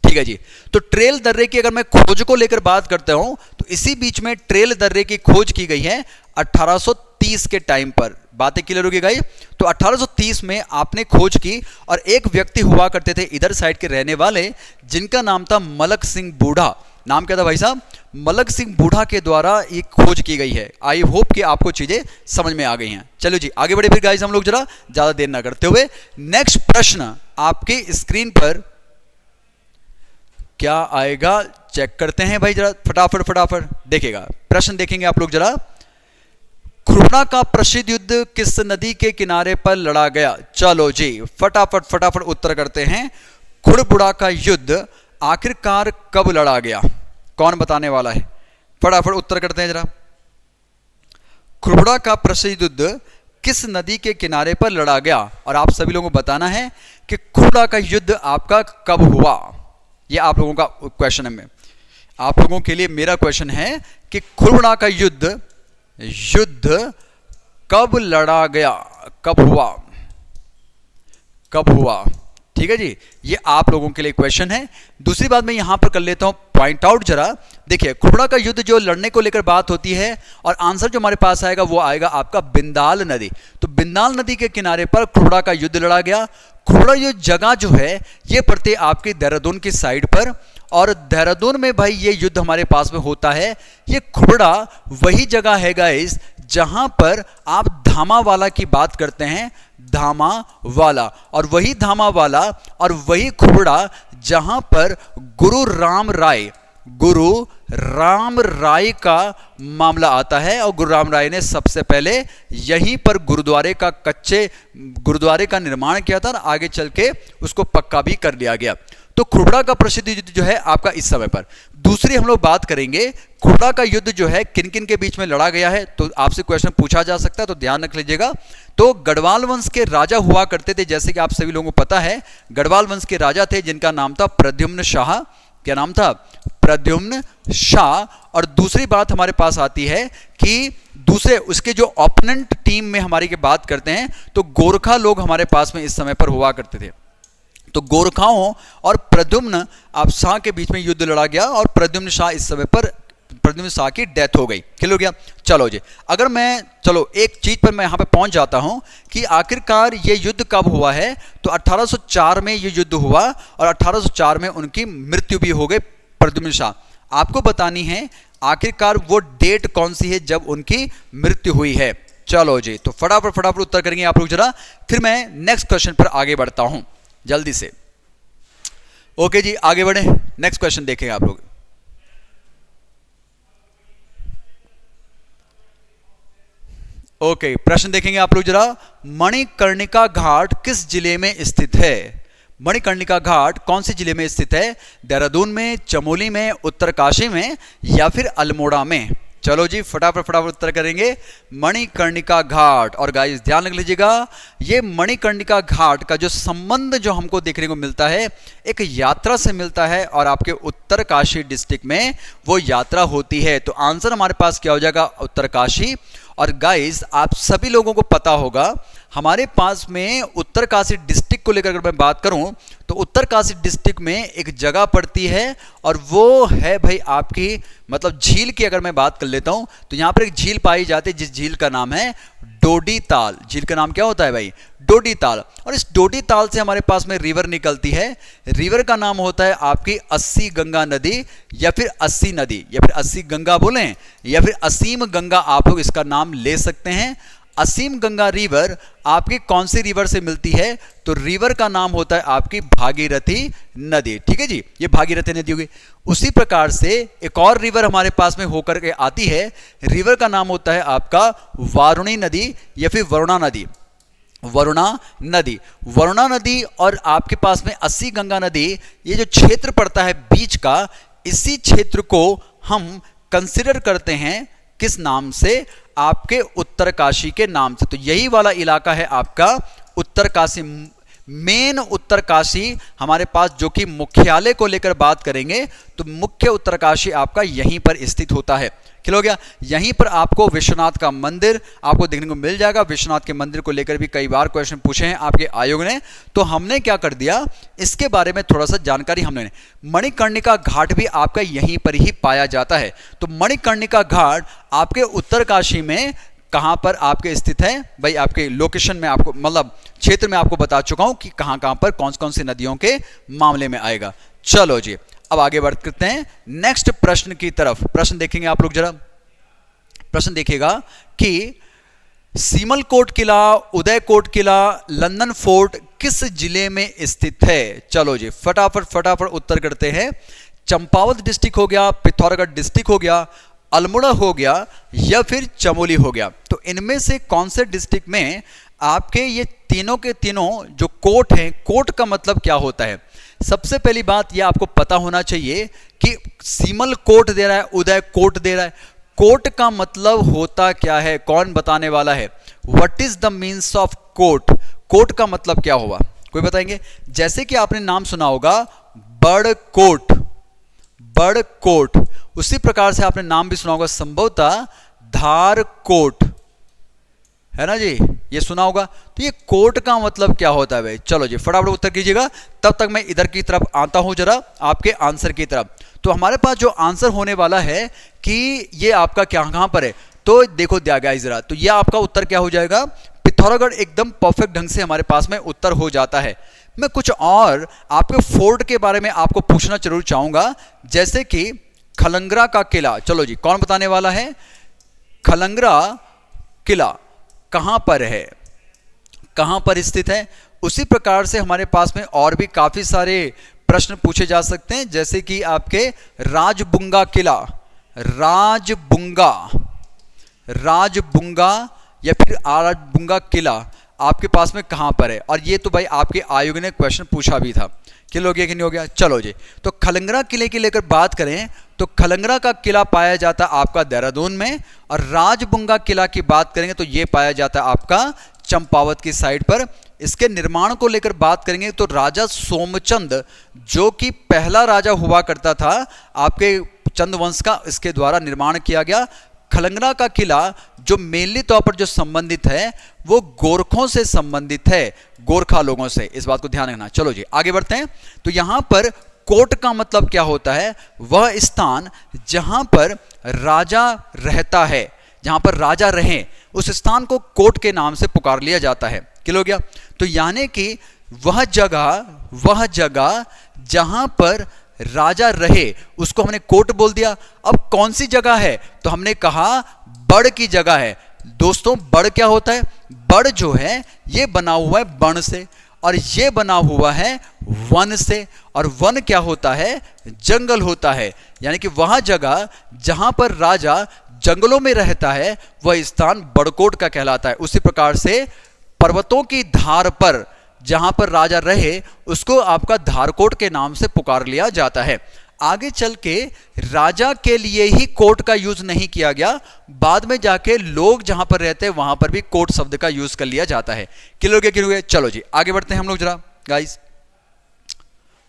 ठीक है जी। तो ट्रेल दर्रे की अगर मैं खोज को लेकर बात करता हूं तो इसी बीच में ट्रेल दर्रे की खोज की गई है 1830 के टाइम पर। बातें क्लियर होगी गाइस? तो 1830 में आपने खोज की और एक व्यक्ति हुआ करते थे इधर साइड के रहने वाले, जिनका नाम था मलक सिंह बूढ़ा। नाम क्या था भाई साहब? मलक सिंह बूढ़ा के द्वारा एक खोज की गई है। आई होप कि आपको चीजें समझ में आ गई हैं। चलो जी आगे बढ़े फिर गाइस हम लोग जरा, ज्यादा देर ना करते हुए। नेक्स्ट प्रश्न आपके स्क्रीन पर क्या आएगा चेक करते हैं भाई जरा, फटाफट देखिएगा। प्रश्न देखेंगे आप लोग जरा। खुरबुड़ा का प्रसिद्ध युद्ध किस नदी के किनारे पर लड़ा गया? चलो जी फटाफट उत्तर करते हैं। खुरबुड़ा का युद्ध आखिरकार कब लड़ा गया? कौन बताने वाला है? फटाफट उत्तर करते हैं जरा। खुरबुड़ा का प्रसिद्ध युद्ध किस नदी के किनारे पर लड़ा गया? और आप सभी लोगों को बताना है कि खुरबुड़ा का युद्ध आपका कब हुआ। ये आप लोगों का क्वेश्चन है। आप लोगों के लिए मेरा क्वेश्चन है कि खुरबुड़ा का युद्ध कब लड़ा गया, कब हुआ? ठीक है जी, ये आप लोगों के लिए क्वेश्चन है। दूसरी बात मैं यहां पर कर लेता हूं पॉइंट आउट जरा। देखिए खुरबुड़ा का युद्ध जो लड़ने को लेकर बात होती है, और आंसर जो हमारे पास आएगा वो आएगा आपका बिंदाल नदी। तो बिंदाल नदी के किनारे पर खुरबुड़ा का युद्ध लड़ा गया। खुरबुड़ा ये जगह जो है ये पड़ती है आपकी देहरादून की साइड पर, और देहरादून में भाई ये युद्ध हमारे पास में होता है। ये खुरबुड़ा वही जगह है गाइस जहां पर आप धामावाला की बात करते हैं, धामावाला, और वही धामावाला और वही खुरबुड़ा जहां पर गुरु राम राय का मामला आता है। और गुरु राम राय ने सबसे पहले यहीं पर गुरुद्वारे का निर्माण किया था, और आगे चल के उसको पक्का भी कर लिया गया। तो खुरबुड़ा का प्रसिद्ध युद्ध जो है आपका इस समय पर। दूसरी हम लोग बात करेंगे खुरबुड़ा का युद्ध जो है किन किन के बीच में लड़ा गया है, तो आपसे क्वेश्चन पूछा जा सकता है, तो ध्यान रख लीजिएगा। तो गढ़वाल वंश के राजा हुआ करते थे, जैसे कि आप सभी लोगों को पता है गढ़वाल वंश के राजा थे जिनका नाम था प्रद्युम्न शाह। क्या नाम था? प्रद्युम्न शाह। और दूसरी बात हमारे पास आती है कि दूसरे उसके जो ओपोनेंट टीम में हमारी की बात करते हैं तो गोरखा लोग हमारे पास में इस समय पर हुआ करते थे। तो गोरखाओं और प्रद्युम्न आप शाह के बीच में युद्ध लड़ा गया और प्रद्युम्न शाह इस समय पर प्रद्युम्न शाह की डेथ हो गई। क्लियर हो गया? चलो जी, अगर मैं चलो एक चीज पर मैं यहाँ पे पहुंच जाता हूं कि आखिरकार ये युद्ध कब हुआ है, तो 1804 में ये युद्ध हुआ और 1804 में उनकी मृत्यु भी हो गई प्रद्युम्न शाह। आपको बतानी है आखिरकार वो डेट कौन सी है जब उनकी मृत्यु हुई है। चलो जी, तो फटाफट उत्तर करेंगे आप लोग जरा, फिर मैं नेक्स्ट क्वेश्चन पर आगे बढ़ता हूं जल्दी से। ओके जी, आगे बढ़े, नेक्स्ट क्वेश्चन देखेंगे आप लोग। ओके, प्रश्न देखेंगे आप लोग जरा। मणिकर्णिका घाट किस जिले में स्थित है? मणिकर्णिका घाट कौन से जिले में स्थित है? देहरादून में, चमोली में, उत्तरकाशी में या फिर अल्मोड़ा में? चलो जी, फटाफट उत्तर करेंगे। मणिकर्णिका घाट। और गाइस ध्यान रख लीजिएगा, ये मणिकर्णिका घाट का जो संबंध जो हमको देखने को मिलता है एक यात्रा से मिलता है और आपके उत्तरकाशी डिस्ट्रिक्ट में वो यात्रा होती है। तो आंसर हमारे पास क्या हो जाएगा? उत्तरकाशी। और गाइस आप सभी लोगों को पता होगा हमारे पास में उत्तरकाशी डिस्ट्रिक्ट को लेकर अगर मैं बात करूं तो उत्तरकाशी डिस्ट्रिक्ट में एक जगह पड़ती है और वो है भाई आपकी मतलब झील की अगर मैं बात कर लेता हूं तो यहां पर एक झील पाई जाती है जिस झील का नाम है डोडी ताल। झील का नाम क्या होता है भाई? डोडी ताल। और इस डोडी ताल से हमारे पास में रिवर निकलती है। रिवर का नाम होता है आपकी अस्सी गंगा नदी या फिर अस्सी नदी या फिर अस्सी गंगा बोलें या फिर असीम गंगा, आप लोग इसका नाम ले सकते हैं। असीम गंगा रिवर आपकी कौन सी रिवर से मिलती है? तो रिवर का नाम होता है आपकी भागीरथी नदी। ठीक है जी, ये भागीरथी नदी होगी। उसी प्रकार से एक और रिवर हमारे पास में होकर के आती है, रिवर का नाम होता है आपका वारुणी नदी या फिर वरुणा नदी। वरुणा नदी, वरुणा नदी और आपके पास में अस्सी गंगा नदी, ये जो क्षेत्र पड़ता है बीच का, इसी क्षेत्र को हम कंसिडर करते हैं किस नाम से? आपके उत्तरकाशी के नाम से। तो यही वाला इलाका है आपका उत्तरकाशी, मेन उत्तरकाशी हमारे पास, जो कि मुख्यालय को लेकर बात करेंगे तो मुख्य उत्तरकाशी आपका यहीं पर स्थित होता है। क्लियर हो गया? यहीं पर आपको विश्वनाथ का मंदिर आपको देखने को मिल जाएगा। विश्वनाथ के मंदिर को लेकर भी कई बार क्वेश्चन पूछे हैं आपके आयोग ने, तो हमने क्या कर दिया, इसके बारे में थोड़ा सा जानकारी हमने। मणिकर्णिका घाट भी आपका यहीं पर ही पाया जाता है। तो मणिकर्णिका घाट आपके उत्तरकाशी में कहां पर आपके स्थित है भाई? आपके लोकेशन में आपको मतलब क्षेत्र में आपको बता चुका हूं कि कहां कहां पर कौन कौन सी नदियों के मामले में आएगा। चलो जी, अब आगे बढ़ करते हैं नेक्स्ट प्रश्न की तरफ। प्रश्न देखेंगे आप लोग जरा। प्रश्न देखिएगा कि सीमलकोट किला, उदयकोट किला, लंदन फोर्ट किस जिले में स्थित है? चलो जी, फटाफट उत्तर करते हैं। चंपावत डिस्ट्रिक्ट हो गया, पिथौरागढ़ डिस्ट्रिक्ट हो गया, अल्मोड़ा हो गया या फिर चमोली हो गया। तो इनमें से कौन से डिस्ट्रिक्ट में आपके ये तीनों के तीनों जो कोट हैं, कोट का मतलब क्या होता है? सबसे पहली बात यह आपको पता होना चाहिए कि सीमल कोट दे रहा है, उदय कोट दे रहा है। कोट का मतलब होता क्या है? कौन बताने वाला है? What is the means of quote? Quote का मतलब क्या होगा? कोई बताएंगे? जैसे कि आपने नाम सुना होगा बड़ कोट, बड़ कोट। उसी प्रकार से आपने नाम भी सुना होगा संभवतः धार कोट, है ना जी, ये सुना होगा। तो ये कोट का मतलब क्या होता है भाई? चलो जी, फटाफट उत्तर कीजिएगा, तब तक मैं इधर की तरफ आता हूं जरा आपके आंसर की तरफ। तो हमारे पास जो आंसर होने वाला है कि ये आपका क्या कहां पर है, तो देखो दिया गया जरा, तो ये आपका उत्तर क्या हो जाएगा? पिथौरागढ़ एकदम परफेक्ट ढंग से हमारे पास में उत्तर हो जाता है। मैं कुछ और आपके फोर्ट के बारे में आपको पूछना जरूर चाहूंगा, जैसे कि खलंगरा का किला। चलो जी, कौन बताने वाला है? खलंगरा किला कहां पर है, कहां पर स्थित है? उसी प्रकार से हमारे पास में और भी काफी सारे प्रश्न पूछे जा सकते हैं, जैसे कि आपके राजबुंगा किला, राजबुंगा या फिर आराजबुंगा किला आपके पास में कहां पर है? और ये तो भाई आपके आयोग ने क्वेश्चन पूछा भी था। किल हो गया कि नहीं हो गया? चलो जी, तो खलंगरा किले की लेकर बात करें तो खलंगरा का किला पाया जाता आपका देहरादून में, और राजबुंगा किला की बात करेंगे तो ये पाया जाता आपका चंपावत की साइड पर। इसके निर्माण को लेकर बात करेंगे तो राजा सोमचंद, जो कि पहला राजा हुआ करता था आपके चंद वंश का, इसके द्वारा निर्माण किया गया। खलंगना का किला जो मेनली तौर पर जो संबंधित है वो गोरखों से संबंधित है, गोरखा लोगों से, इस बात को ध्यान रखना। चलो जी आगे बढ़ते हैं। तो यहां पर कोट का मतलब क्या होता है? वह स्थान जहां पर राजा रहता है, जहां पर राजा रहे उस स्थान को कोट के नाम से पुकार लिया जाता है। क्लियर हो गया? तो यानी कि वह जगह जहां पर राजा रहे उसको हमने कोट बोल दिया। अब कौन सी जगह है? तो हमने कहा बड़ की जगह है। दोस्तों बड़ क्या होता है? बड़ जो है ये बना हुआ है बण से, और ये बना हुआ है वन से, और वन क्या होता है? जंगल होता है। यानी कि वह जगह जहां पर राजा जंगलों में रहता है वह स्थान बड़कोट का कहलाता है। उसी प्रकार से पर्वतों की धार पर जहां पर राजा रहे उसको आपका धारकोट के नाम से पुकार लिया जाता है। आगे चल के राजा के लिए ही कोट का यूज नहीं किया गया, बाद में जाके लोग जहां पर रहते हैं वहां पर भी कोट शब्द का यूज कर लिया जाता है। क्लियर हो गया? चलो जी आगे बढ़ते हैं हम लोग जरा गाइस।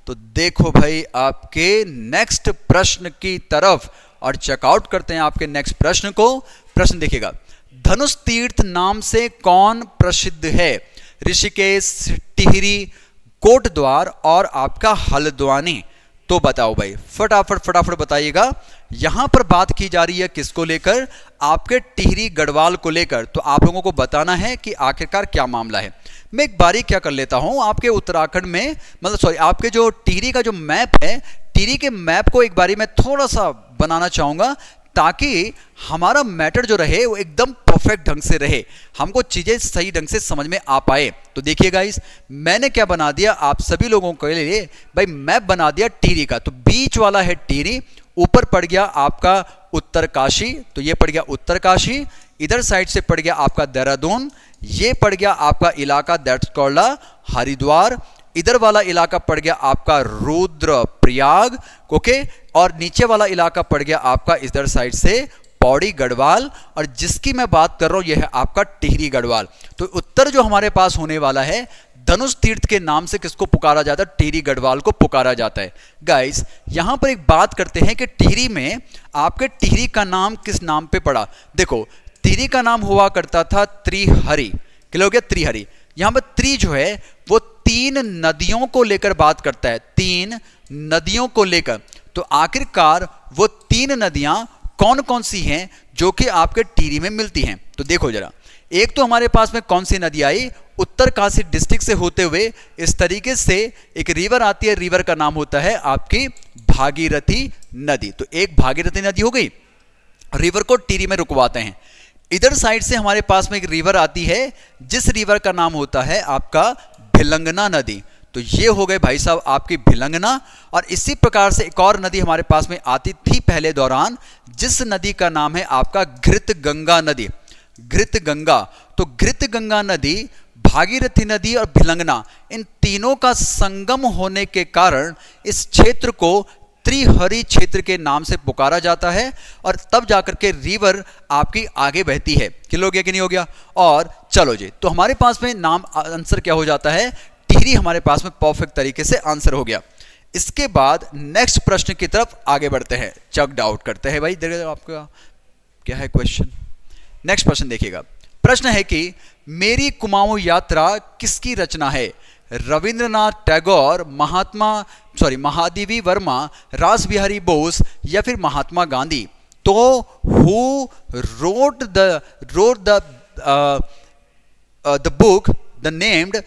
तो देखो भाई आपके नेक्स्ट प्रश्न की तरफ और चेकआउट करते हैं आपके नेक्स्ट प्रश्न को। प्रश्न देखिएगा, धनुष तीर्थ नाम से कौन प्रसिद्ध है? ऋषिकेश, टिहरी, कोटद्वार और आपका हल्द्वानी। तो बताओ भाई, फटाफट बताइएगा। यहां पर बात की जा रही है किसको लेकर? आपके टिहरी गढ़वाल को लेकर। तो आप लोगों को बताना है कि आखिरकार क्या मामला है। मैं एक बारी क्या कर लेता हूं, आपके उत्तराखंड में आपके जो टिहरी का जो मैप है, टिहरी के मैप को एक बारी मैं थोड़ा सा बनाना चाहूंगा ताकि हमारा मैटर जो रहे वो एकदम परफेक्ट ढंग से रहे, हमको चीजें सही ढंग से समझ में आ पाए। तो देखिए गाइस, मैंने क्या बना दिया आप सभी लोगों के लिए भाई, मैप बना दिया टिहरी का। तो बीच वाला है टिहरी, ऊपर पड़ गया आपका उत्तरकाशी, तो ये पड़ गया उत्तरकाशी, इधर साइड से पड़ गया आपका देहरादून, ये पड़ गया आपका इलाका दैट्स कॉल्ड हरिद्वार, इधर वाला इलाका पड़ गया आपका रुद्रप्रयाग, ओके, और नीचे वाला इलाका पड़ गया आपका इधर साइड से पौड़ी गढ़वाल, और जिसकी मैं बात कर रहा हूं यह है आपका टिहरी गढ़वाल। तो उत्तर जो हमारे पास होने वाला है, धनुष तीर्थ के नाम से किसको पुकारा जाता है? टिहरी गढ़वाल को पुकारा जाता है। गाइस यहां पर एक बात करते हैं कि टिहरी में आपके टिहरी का नाम किस नाम पे पड़ा? देखो टिहरी का नाम हुआ करता था त्रिहरी। क्लियर हो गया? त्रिहरी। यहां पर त्रि जो है वो 3 नदियों को लेकर बात करता है, 3 नदियों को लेकर। तो आखिरकार वो 3 नदियां कौन कौन सी हैं जो कि आपके टिहरी में मिलती हैं? तो देखो जरा, एक तो हमारे पास में कौन सी नदी आई? उत्तरकाशी डिस्ट्रिक्ट से होते हुए इस तरीके से एक रिवर आती है, रिवर का नाम होता है आपकी भागीरथी नदी। तो एक भागीरथी नदी हो गई, रिवर को टिहरी में रुकवाते हैं। इधर साइड से हमारे पास में एक रिवर आती है जिस रिवर का नाम होता है आपका भिलंगना नदी। तो ये हो गए भाई साहब आपकी भिलंगना। और इसी प्रकार से एक और नदी हमारे पास में आती थी पहले दौरान, जिस नदी का नाम है आपका घृत गंगा नदी, घृत गंगा। तो घृत गंगा नदी, भागीरथी नदी और भिलंगना, इन तीनों का संगम होने के कारण इस क्षेत्र को त्रिहरी क्षेत्र के नाम से पुकारा जाता है, और तब जाकर के रिवर आपकी आगे बहती है। क्लियर हो गया कि नहीं हो गया? और चलो जी, तो हमारे पास में नाम आंसर क्या हो जाता है? टिहरी हमारे पास में परफेक्ट तरीके से आंसर हो गया। इसके बाद नेक्स्ट प्रश्न की तरफ आगे बढ़ते हैं, चेक आउट करते हैं भाई। देखिए आपका क्या है क्वेश्चन। नेक्स्ट प्रश्न देखिएगा। प्रश्न है कि मेरी कुमाऊं यात्रा किसकी रचना है? रविंद्रनाथ टैगोर, महादेवी वर्मा, रास बिहारी बोस या फिर महात्मा गांधी। तो who wrote the book the named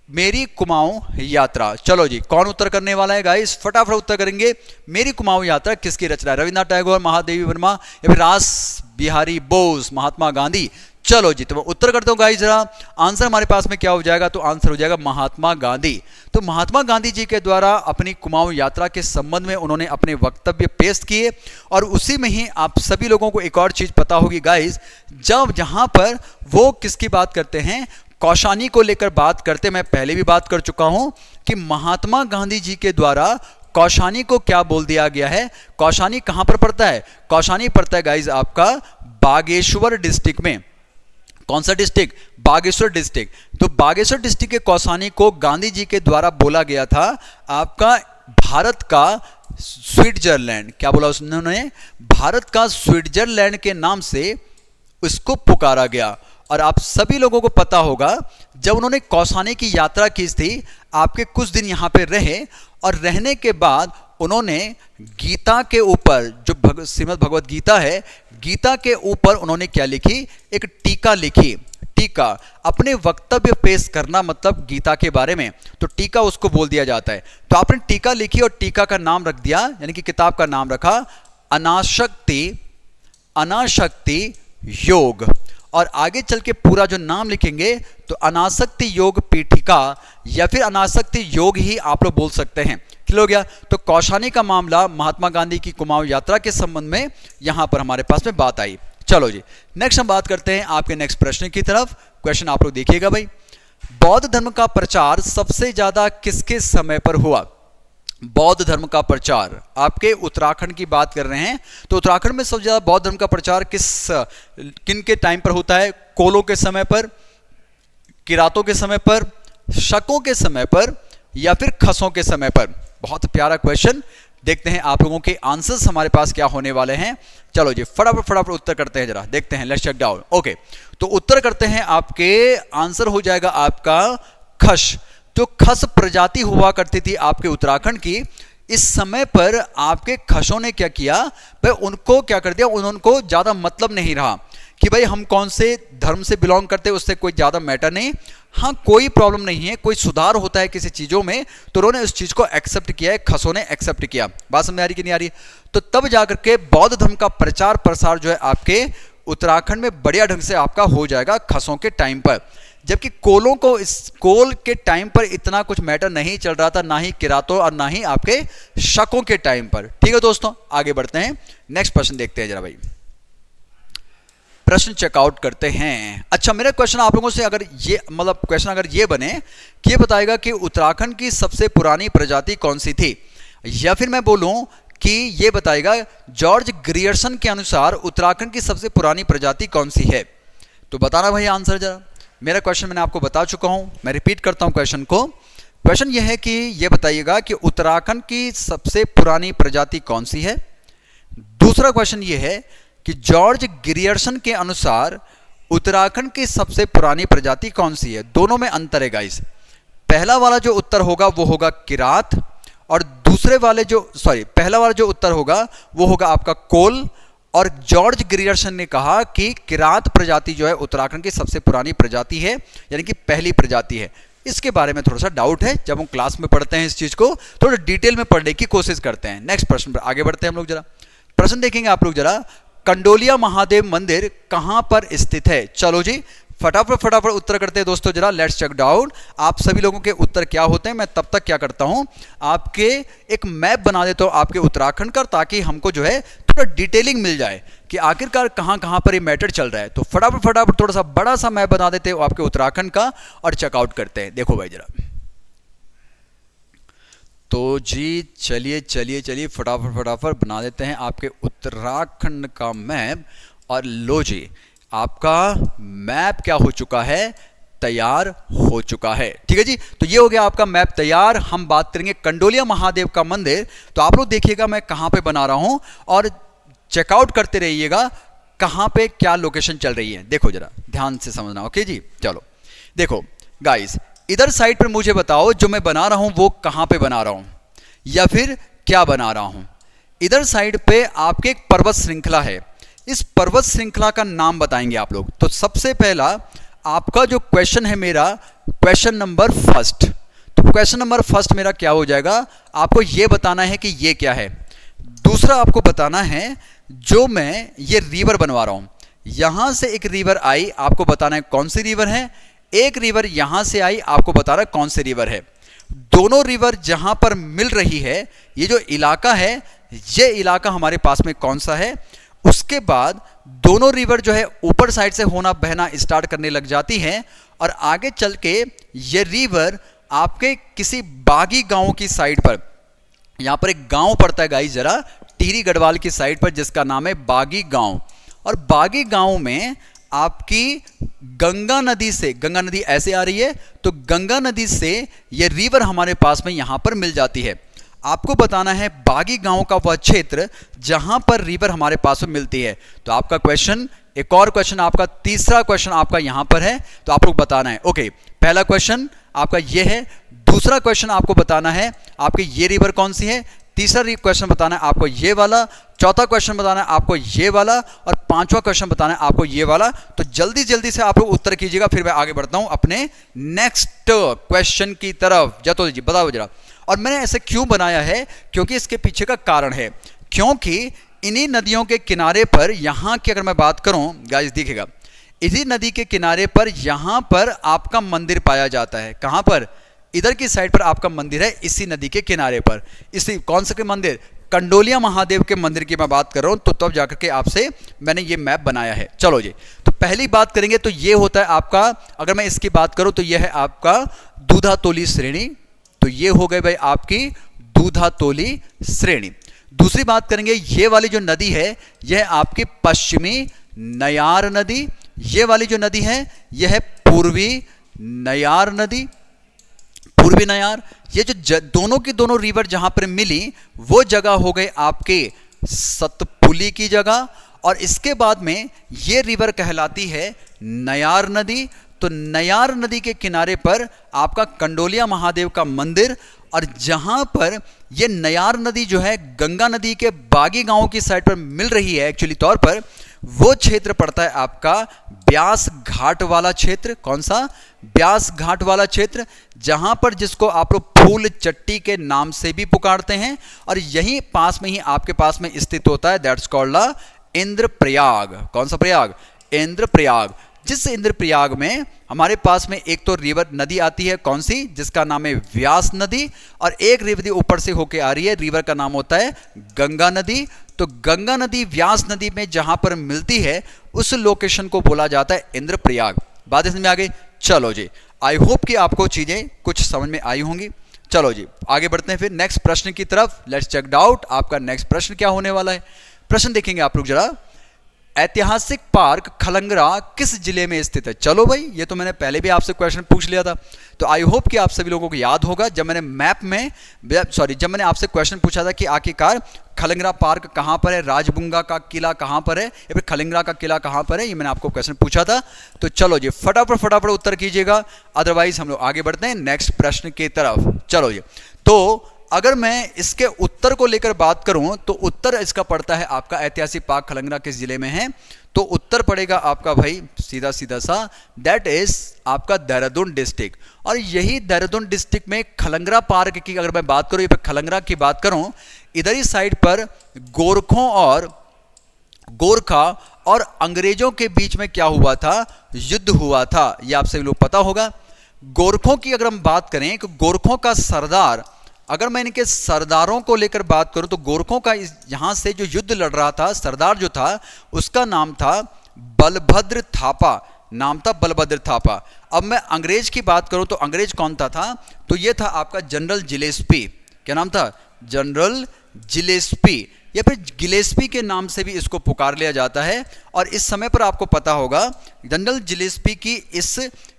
मेरी कुमाऊं यात्रा? चलो जी, कौन उत्तर करने वाला है गाइस? फटाफट उत्तर करेंगे। मेरी कुमाऊं यात्रा किसकी रचना है? रविंद्रनाथ टैगोर, महादेवी वर्मा या फिर रास बिहारी बोस, महात्मा गांधी? चलो जी, तो मैं उत्तर करता हूं गाइस। जरा आंसर हमारे पास में क्या हो जाएगा? तो आंसर हो जाएगा महात्मा गांधी। तो महात्मा गांधी जी के द्वारा अपनी कुमाऊं यात्रा के संबंध में उन्होंने अपने वक्तव्य पेश किए, और उसी में ही आप सभी लोगों को एक और चीज पता होगी गाइस, जहां पर वो किसकी बात करते हैं? कौशानी को लेकर बात करते। मैं पहले भी बात कर चुका हूं कि महात्मा गांधी जी के द्वारा कौशानी को क्या बोल दिया गया है? कौशानी कहां पर पड़ता है? कौशानी पड़ता है गाइस आपका बागेश्वर डिस्ट्रिक्ट में। कौन सा डिस्ट्रिक्ट? बागेश्वर डिस्ट्रिक्ट। तो बागेश्वर डिस्ट्रिक्ट के कौसानी को गांधी जी के द्वारा बोला गया था आपका भारत का स्विट्जरलैंड, क्या बोला उन्होंने, भारत का स्विट्जरलैंड के नाम से उसको पुकारा गया। और आप सभी लोगों को पता होगा जब उन्होंने कौसानी की यात्रा की थी, आपके कुछ दिन यहां पे रहे और रहने के बाद उन्होंने गीता के ऊपर जो श्रीमद् भगवत गीता है, गीता के ऊपर उन्होंने क्या लिखी, एक टीका लिखी। टीका अपने वक्तव्य पेश करना मतलब गीता के बारे में, तो टीका उसको बोल दिया जाता है। तो आपने टीका लिखी और टीका का नाम रख दिया, यानी कि किताब का नाम रखा अनासक्ति योग। और आगे चल के पूरा जो नाम लिखेंगे तो अनासक्ति योग पीठिका या फिर अनासक्ति योग ही आप लोग बोल सकते हैं। क्लियर हो गया। तो कौसानी का मामला महात्मा गांधी की कुमाऊं यात्रा के संबंध में यहां पर हमारे पास में बात आई। चलो जी, नेक्स्ट हम बात करते हैं आपके नेक्स्ट प्रश्न की तरफ। क्वेश्चन आप लोग देखिएगा भाई, बौद्ध धर्म का प्रचार सबसे ज्यादा किसके समय पर हुआ? बौद्ध धर्म का प्रचार, आपके उत्तराखंड की बात कर रहे हैं, तो उत्तराखंड में सबसे ज्यादा बौद्ध धर्म का प्रचार किन के टाइम पर होता है? कोलों के समय पर, किरातों के समय पर, शकों के समय पर या फिर खसों के समय पर? बहुत प्यारा क्वेश्चन। देखते हैं आप लोगों के आंसर्स हमारे पास क्या होने वाले हैं। चलो जी, फटाफट उत्तर करते हैं, जरा देखते हैं। Let's check down. ओके, तो उत्तर करते हैं, आपके आंसर हो जाएगा आपका खस। तो खस प्रजाति हुआ करती थी आपके उत्तराखंड की। इस समय पर आपके खसों ने क्या किया भाई, उनको क्या कर दिया, उनको ज्यादा मतलब नहीं रहा कि भाई हम कौन से धर्म से बिलोंग करते हैं, उससे कोई ज्यादा मैटर नहीं। हाँ, कोई प्रॉब्लम नहीं है, कोई सुधार होता है किसी चीजों में तो उन्होंने उस चीज को एक्सेप्ट किया है, खसों ने एक्सेप्ट किया। बात समझ आ रही कि नहीं आ रही? तो तब जाकर के बौद्ध धर्म का प्रचार प्रसार जो है आपके उत्तराखंड में बढ़िया ढंग से आपका हो जाएगा खसों के टाइम पर। जबकि कोलों को इस कोल के टाइम पर इतना कुछ मैटर नहीं चल रहा था, ना ही किरातों और ना ही आपके शकों के टाइम पर। ठीक है दोस्तों, आगे बढ़ते हैं, नेक्स्ट प्रश्न देखते हैं जरा भाई। प्रश्न चेकआउट करते हैं। अच्छा, मेरा क्वेश्चन आप लोगों से अगर ये मतलब क्वेश्चन अगर ये बने कि ये बताएगा कि उत्तराखंड की सबसे पुरानी प्रजाति कौन सी थी, या फिर मैं बोलूं कि ये बताएगा जॉर्ज ग्रियर्सन के अनुसार उत्तराखंड की सबसे पुरानी प्रजाति कौन सी है, तो बताना भाई आंसर जरा। मेरा क्वेश्चन मैंने आपको बता चुका हूं, मैं रिपीट करता हूं क्वेश्चन को। क्वेश्चन यह है कि ये बताइएगा कि उत्तराखंड की सबसे पुरानी प्रजाति कौन सी है। दूसरा क्वेश्चन ये है कि जॉर्ज ग्रियर्सन के अनुसार उत्तराखंड की सबसे पुरानी प्रजाति कौन सी है। दोनों में अंतर है गाइस। पहला वाला जो उत्तर होगा वो होगा किरात, और दूसरे वाले जो पहला वाला जो उत्तर होगा वो होगा आपका कोल। और जॉर्ज ग्रियर्सन ने कहा कि किरात प्रजाति जो है उत्तराखंड की सबसे पुरानी प्रजाति है, यानी कि पहली प्रजाति है। इसके बारे में थोड़ा सा डाउट है, जब हम क्लास में पढ़ते हैं इस चीज को थोड़ा डिटेल में पढ़ने की कोशिश करते हैं। नेक्स्ट प्रश्न पर आगे बढ़ते हैं हम लोग। जरा प्रश्न देखेंगे आप लोग जरा, कंडोलिया महादेव मंदिर कहां पर स्थित है? चलो जी, फटाफट उत्तर करते हैं दोस्तों जरा। लेट्स चेक डाउन, आप सभी लोगों के उत्तर क्या होते हैं। मैं तब तक क्या करता हूं, आपके एक मैप बना देता हूं आपके उत्तराखंड का, ताकि हमको जो है थोड़ा डिटेलिंग मिल जाए कि आखिरकार कहां कहां पर ये मैटर चल रहा है। तो फटाफट थोड़ा सा बड़ा सा मैप बना देते हो आपके उत्तराखंड का और चेकआउट करते हैं। देखो भाई जरा, तो जी चलिए फटाफट बना देते हैं आपके उत्तराखंड का मैप। और लो जी, आपका मैप क्या हो चुका है, तैयार हो चुका है। ठीक है जी, तो ये हो गया आपका मैप तैयार। हम बात करेंगे कंडोलिया महादेव का मंदिर। तो आप लोग देखिएगा मैं कहां पे बना रहा हूं और चेकआउट करते रहिएगा कहां पे क्या लोकेशन चल रही है। देखो जरा ध्यान से समझना। ओके जी, चलो देखो गाइस, इधर साइड पर मुझे बताओ जो मैं बना रहा हूं वो कहां पे बना रहा हूं या फिर क्या बना रहा हूं। इधर साइड पे आपके एक पर्वत श्रृंखला है, इस पर्वत श्रृंखला का नाम बताएंगे आप लोग। तो सबसे पहला आपका जो क्वेश्चन है मेरा, क्वेश्चन नंबर फर्स्ट। तो क्वेश्चन नंबर फर्स्ट मेरा क्या हो जाएगा, आपको यह बताना है कि ये क्या है। दूसरा आपको बताना है जो मैं ये रिवर बनवा रहा हूं, यहां से एक रिवर आई, आपको बताना है कौन सी रिवर है। एक रिवर यहां से आई, आपको बताना है कौन सी रिवर है। दोनों रिवर जहां पर मिल रही है, ये जो इलाका है, ये इलाका हमारे पास में कौन सा है। उसके बाद दोनों रिवर जो है ऊपर साइड से होना बहना स्टार्ट करने लग जाती हैं और आगे चल के ये रिवर आपके किसी बागी गांव की साइड पर, यहां पर एक गांव पड़ता है गाइस जरा टिहरी गढ़वाल की साइड पर, जिसका नाम है बागी गांव। और बागी गांव में आपकी गंगा नदी से, गंगा नदी ऐसे आ रही है, तो गंगा नदी से ये रिवर हमारे पास में यहां पर मिल जाती है। आपको बताना है बागी गांव का वह क्षेत्र जहां पर रिवर हमारे पास में मिलती है। तो आपका क्वेश्चन, एक और क्वेश्चन आपका, तीसरा क्वेश्चन आपका यहां पर है, तो आप लोग बताना है। ओके, पहला क्वेश्चन आपका ये है, दूसरा क्वेश्चन आपको बताना है आपकी ये रिवर कौन सी है, तीसरा क्वेश्चन बताना है आपको ये वाला, चौथा क्वेश्चन बताना है आपको ये वाला, और पांचवा क्वेश्चन बताना है आपको ये वाला। तो जल्दी जल्दी से आप लोग उत्तर कीजिएगा, फिर मैं आगे बढ़ता हूं अपने नेक्स्ट क्वेश्चन की तरफ। जतो जी बताओ जरा। और मैंने ऐसे क्यों बनाया है, क्योंकि इसके पीछे का कारण है, क्योंकि इन्हीं नदियों के किनारे पर यहां की अगर मैं बात करूं गाइस, देखिएगा इसी नदी के किनारे पर यहां पर आपका मंदिर पाया जाता है। कहां पर? इधर की साइड पर आपका मंदिर है, इसी नदी के किनारे पर। इसी कौन से के मंदिर? कंडोलिया महादेव के मंदिर की मैं बात कर रहा हूं। तो तब जाकर के आपसे मैंने ये मैप बनाया है। चलो जी, तो पहली बात करेंगे तो ये होता है आपका, अगर मैं इसकी बात करूं तो ये है आपका दूधातोली श्रेणी। तो ये हो गए भाई आपकी दूधातोली श्रेणी। दूसरी बात करेंगे, ये वाली जो नदी है यह आपकी पश्चिमी नयार नदी। ये वाली जो नदी है यह है पूर्वी नयार नदी, पूर्वी नयार। ये जो दोनों की दोनों रिवर जहां पर मिली वो जगह हो गई आपके सतपुली की जगह। और इसके बाद में ये रिवर कहलाती है नयार नदी। तो नयार नदी के किनारे पर आपका कंडोलिया महादेव का मंदिर, और जहां पर ये नयार नदी जो है गंगा नदी के बागी गांव की साइड पर मिल रही है एक्चुअली तौर पर, वो क्षेत्र पड़ता है आपका ब्यास घाट वाला क्षेत्र। कौन सा? ब्यास घाट वाला क्षेत्र, जहां पर जिसको आप लोग फूल चट्टी के नाम से भी पुकारते हैं। और यहीं पास में ही आपके पास में स्थित होता है, दैट्स कॉल्ड इंद्रप्रयाग। कौन सा प्रयाग? इंद्रप्रयाग। जिस इंद्रप्रयाग में हमारे पास में एक तो रिवर नदी आती है, कौन सी? जिसका नाम है व्यास नदी, और एक रिवर ऊपर से होके आ रही है, रिवर का नाम होता है गंगा नदी। तो गंगा नदी व्यास नदी में जहां पर मिलती है उस लोकेशन को बोला जाता है इंद्रप्रयाग। बात समझ में आ गई? चलो जी, आई होप कि आपको चीजें कुछ समझ में आई होंगी। चलो जी आगे बढ़ते हैं फिर नेक्स्ट प्रश्न की तरफ। लेट्स चेक आउट आपका नेक्स्ट प्रश्न क्या होने वाला है। प्रश्न देखेंगे आप लोग जरा, ऐतिहासिक पार्क खलंगरा किस जिले में स्थित है? चलो भाई, ये तो मैंने पहले भी आपसे क्वेश्चन पूछ लिया था, तो आई होप कि आप सभी लोगों को याद होगा। जब मैंने मैप में जब मैंने आपसे क्वेश्चन पूछा था कि आखिरकार खलंगरा पार्क कहाँ पर है, राजबुंगा का किला कहाँ पर है, या फिर खलंगरा का किला कहाँ पर है, ये मैंने आपको क्वेश्चन पूछा था। तो चलो जी फटाफट उत्तर कीजिएगा, अदरवाइज हम लोग आगे बढ़ते हैं नेक्स्ट प्रश्न की तरफ। चलो जी, तो अगर मैं इसके उत्तर को लेकर बात करूं तो उत्तर इसका पड़ता है आपका ऐतिहासिक पार्क खलंगरा किस जिले में है? तो उत्तर पड़ेगा आपका भाई सीधा सीधा सा, दैट इज आपका देहरादून डिस्ट्रिक्ट। और यही देहरादून डिस्ट्रिक्ट में खलंगरा पार्क की अगर मैं बात करूं, या फिर खलंगरा की बात करूं, इधर ही साइड पर गोरखा और अंग्रेजों के बीच में क्या हुआ था? युद्ध हुआ था। ये आप सभी लोग पता होगा। गोरखों की अगर हम बात करें तो गोरखों का सरदार, अगर मैं इनके सरदारों को लेकर बात करूं तो गोरखों का यहां से जो युद्ध लड़ रहा था सरदार जो था उसका नाम था बलभद्र थापा। नाम था बलभद्र थापा। अब मैं अंग्रेज की बात करूं तो अंग्रेज कौन था? तो ये था आपका जनरल जिलेस्पी। क्या नाम था? जनरल जिलेस्पी, या फिर गिलेस्पी के नाम से भी इसको पुकार लिया जाता है। और इस समय पर आपको पता होगा जनरल जिलेस्पी की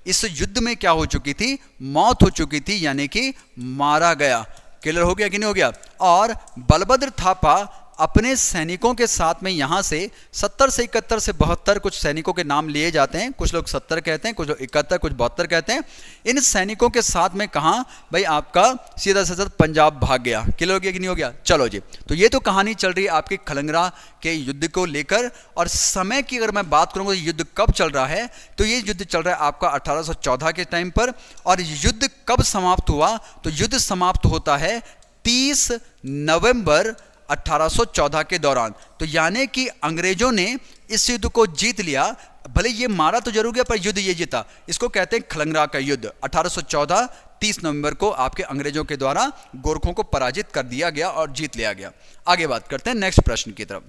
इस युद्ध में क्या हो चुकी थी? मौत हो चुकी थी, यानी कि मारा गया। क्लियर हो गया कि नहीं हो गया? और बलभद्र थापा अपने सैनिकों के साथ में यहाँ से 70 से 71 से 72 कुछ सैनिकों के नाम लिए जाते हैं, कुछ लोग 70 कहते हैं, कुछ लोग 71, कुछ 72 कहते हैं। इन सैनिकों के साथ में कहाँ भाई आपका सीधा सीधा पंजाब भाग गया। क्लियर हो गया कि नहीं हो गया? चलो जी, तो ये तो कहानी चल रही है आपकी खलंगरा के युद्ध को लेकर। और समय की अगर मैं बात करूँगा युद्ध कब चल रहा है, तो ये युद्ध चल रहा है आपका 1814 के टाइम पर। और युद्ध कब समाप्त हुआ? तो युद्ध समाप्त होता है 30 नवंबर 1814 के दौरान। तो यानी कि अंग्रेजों ने इस युद्ध को जीत लिया। भले ये मारा तो जरूर गया पर युद्ध ये जीता। इसको कहते हैं खलंगरा का युद्ध। 1814 30 नवंबर को आपके अंग्रेजों के द्वारा गोरखों को पराजित कर दिया गया और जीत लिया गया। आगे बात करते हैं नेक्स्ट प्रश्न की तरफ।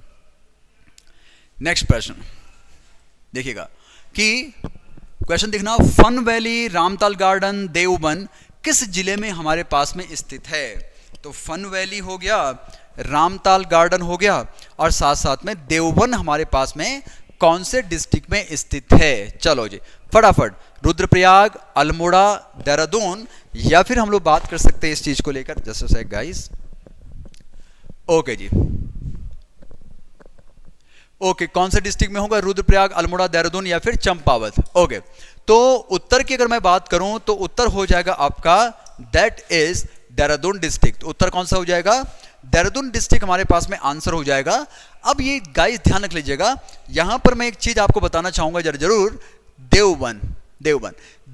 नेक्स्ट प्रश्न देखिएगा कि क्वेश्चन देखना, Fun Valley Ramtal Garden Deoban किस जिले में हमारे पास में स्थित है? तो फन वैली हो गया, रामताल गार्डन हो गया, और साथ साथ में देवबन हमारे पास में कौन से डिस्ट्रिक्ट में स्थित है? चलो जी फटाफट, रुद्रप्रयाग, अल्मोड़ा, देहरादून, या फिर हम लोग बात कर सकते हैं इस चीज को लेकर। Just a second guys, okay जी, ओके कौन से डिस्ट्रिक्ट में होगा? रुद्रप्रयाग, अल्मोड़ा, देहरादून या फिर चंपावत। ओके, तो उत्तर की अगर मैं बात करूं तो उत्तर हो जाएगा आपका दैट इज देहरादून डिस्ट्रिक्ट। उत्तर कौन सा हो जाएगा? देहरादून डिस्ट्रिक्ट हमारे पास में आंसर हो जाएगा। अब ये गाइस ध्यान रख लीजिएगा, यहां पर मैं एक चीज आपको बताना चाहूंगा जरूर, देवबन। देवबन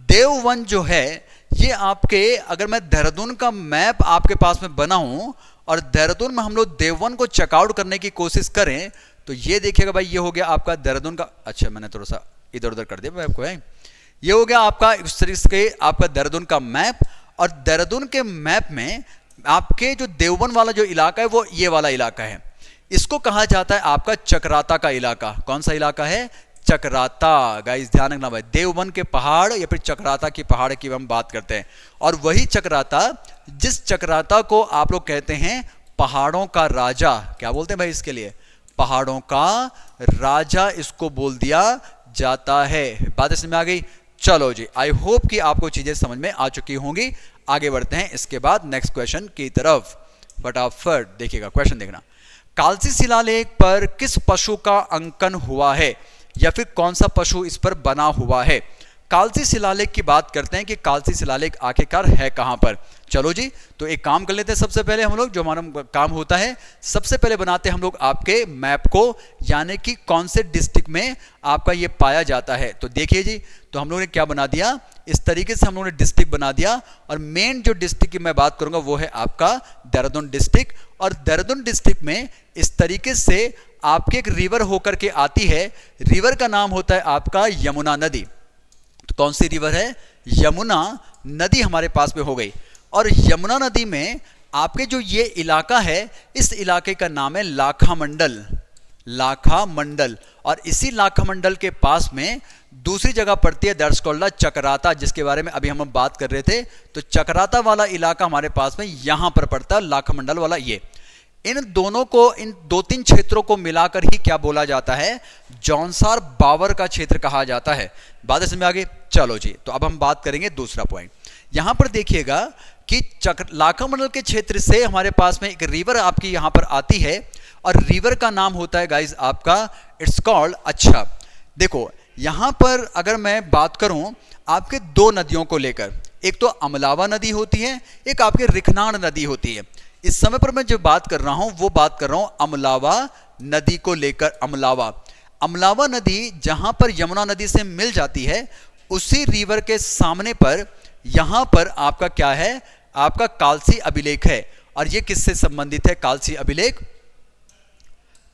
देवबन जो है ये आपके, अगर मैं देहरादून का मैप आपके पास में बनाऊं और देहरादून में हम लोग देवबन को चेकआउट करने की कोशिश करें तो ये देखिएगा भाई, ये हो गया आपका देहरादून का, अच्छा मैंने थोड़ा सा इधर उधर कर दिया मैप को, है ये हो गया आपका इस तरीके से आपका देहरादून का मैप। और देहरादून के मैप में आपके जो देवबन वाला जो इलाका है वो ये वाला इलाका है, इसको कहा जाता है आपका चक्राता का इलाका। कौन सा इलाका है? चक्राता। गाइस ध्यान रखना भाई, देवबन के पहाड़ या फिर चक्राता की पहाड़ की हम बात करते हैं, और वही चक्राता, जिस चक्राता को आप लोग कहते हैं पहाड़ों का राजा, क्या बोलते हैं भाई इसके लिए? पहाड़ों का राजा इसको बोल दिया जाता है। बात समझ में आ गई? चलो जी, आई होप कि आपको चीजें समझ में आ चुकी होंगी। आगे बढ़ते हैं इसके बाद नेक्स्ट क्वेश्चन की तरफ। फटाफट देखिएगा, क्वेश्चन देखना। कालसी शिलालेख पर किस पशु का अंकन हुआ है, या फिर कौन सा पशु इस पर बना हुआ है? कालसी शिलालेख की बात करते हैं कि कालसी शिलालेख आखिरकार है कहां पर। चलो जी, तो एक काम कर लेते हैं। सबसे पहले हम लोग जो हमारा काम होता है, सबसे पहले बनाते हैं हम लोग आपके मैप को, यानी कि कौन से डिस्ट्रिक्ट में आपका ये पाया जाता है। तो देखिए जी, तो हम लोगों ने क्या बना दिया, इस तरीके से हम लोगों ने डिस्ट्रिक्ट बना दिया, और मेन जो डिस्ट्रिक्ट की मैं बात करूंगा वो है आपका देहरादून डिस्ट्रिक्ट। और देहरादून डिस्ट्रिक्ट में इस तरीके से आपके एक रिवर होकर के आती है, रिवर का नाम होता है आपका यमुना नदी। तो कौन सी रिवर है? यमुना नदी हमारे पास में हो गई। और यमुना नदी में आपके जो ये इलाका है, इस इलाके का नाम है लाखा मंडल। लाखा मंडल, और इसी लाखा मंडल के पास में दूसरी जगह पड़ती है दैट्स कॉल्ड चक्राता, जिसके बारे में अभी हम बात कर रहे थे। तो चक्राता वाला इलाका हमारे पास में यहां पर पड़ता है, लाखा मंडल वाला ये। इन दोनों को, इन दो तीन क्षेत्रों को मिलाकर ही क्या बोला जाता है? जौनसार बावर का क्षेत्र कहा जाता है। बात समझ में आ गई? चलो जी, तो अब हम बात करेंगे दूसरा पॉइंट। यहां पर देखिएगा कि लाखा मंडल के क्षेत्र से हमारे पास में एक रिवर आपकी यहां पर आती है, और रिवर का नाम होता है गाइज आपका, इट्स कॉल्ड, अच्छा देखो यहां पर अगर मैं बात करूं आपके दो नदियों को लेकर, एक तो अमलावा नदी होती है, एक आपके रिखनाण नदी होती है। इस समय पर मैं जो बात कर रहा हूं वो बात कर रहा हूं अमलावा नदी को लेकर। अमलावा नदी जहां पर यमुना नदी से मिल जाती है, उसी रिवर के सामने पर यहां पर आपका क्या है? आपका कालसी अभिलेख है। और ये किससे संबंधित है? कालसी अभिलेख।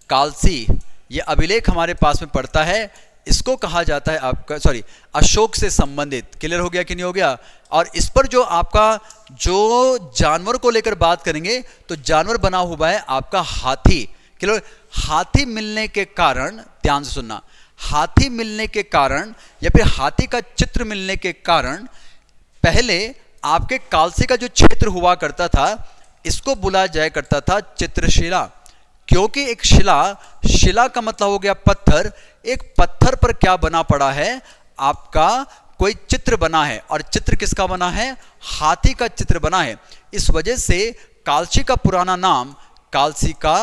कालसी ये अभिलेख हमारे पास में पड़ता है, इसको कहा जाता है आपका, सॉरी, अशोक से संबंधित। क्लियर हो गया कि नहीं हो गया? और इस पर जो आपका जो जानवर को लेकर बात करेंगे तो जानवर बना हुआ है आपका हाथी। क्लियर? हाथी मिलने के कारण, ध्यान से सुनना, हाथी मिलने के कारण या फिर हाथी का चित्र मिलने के कारण पहले आपके कालसी का जो क्षेत्र हुआ करता था, इसको बुलाया जाया करता था चित्रशिला। क्योंकि एक शिला का मतलब हो गया पत्थर, एक पत्थर पर क्या बना पड़ा है? आपका कोई चित्र बना है, और चित्र किसका बना है? हाथी का चित्र बना है। इस वजह से कालसी का पुराना नाम, कालसी का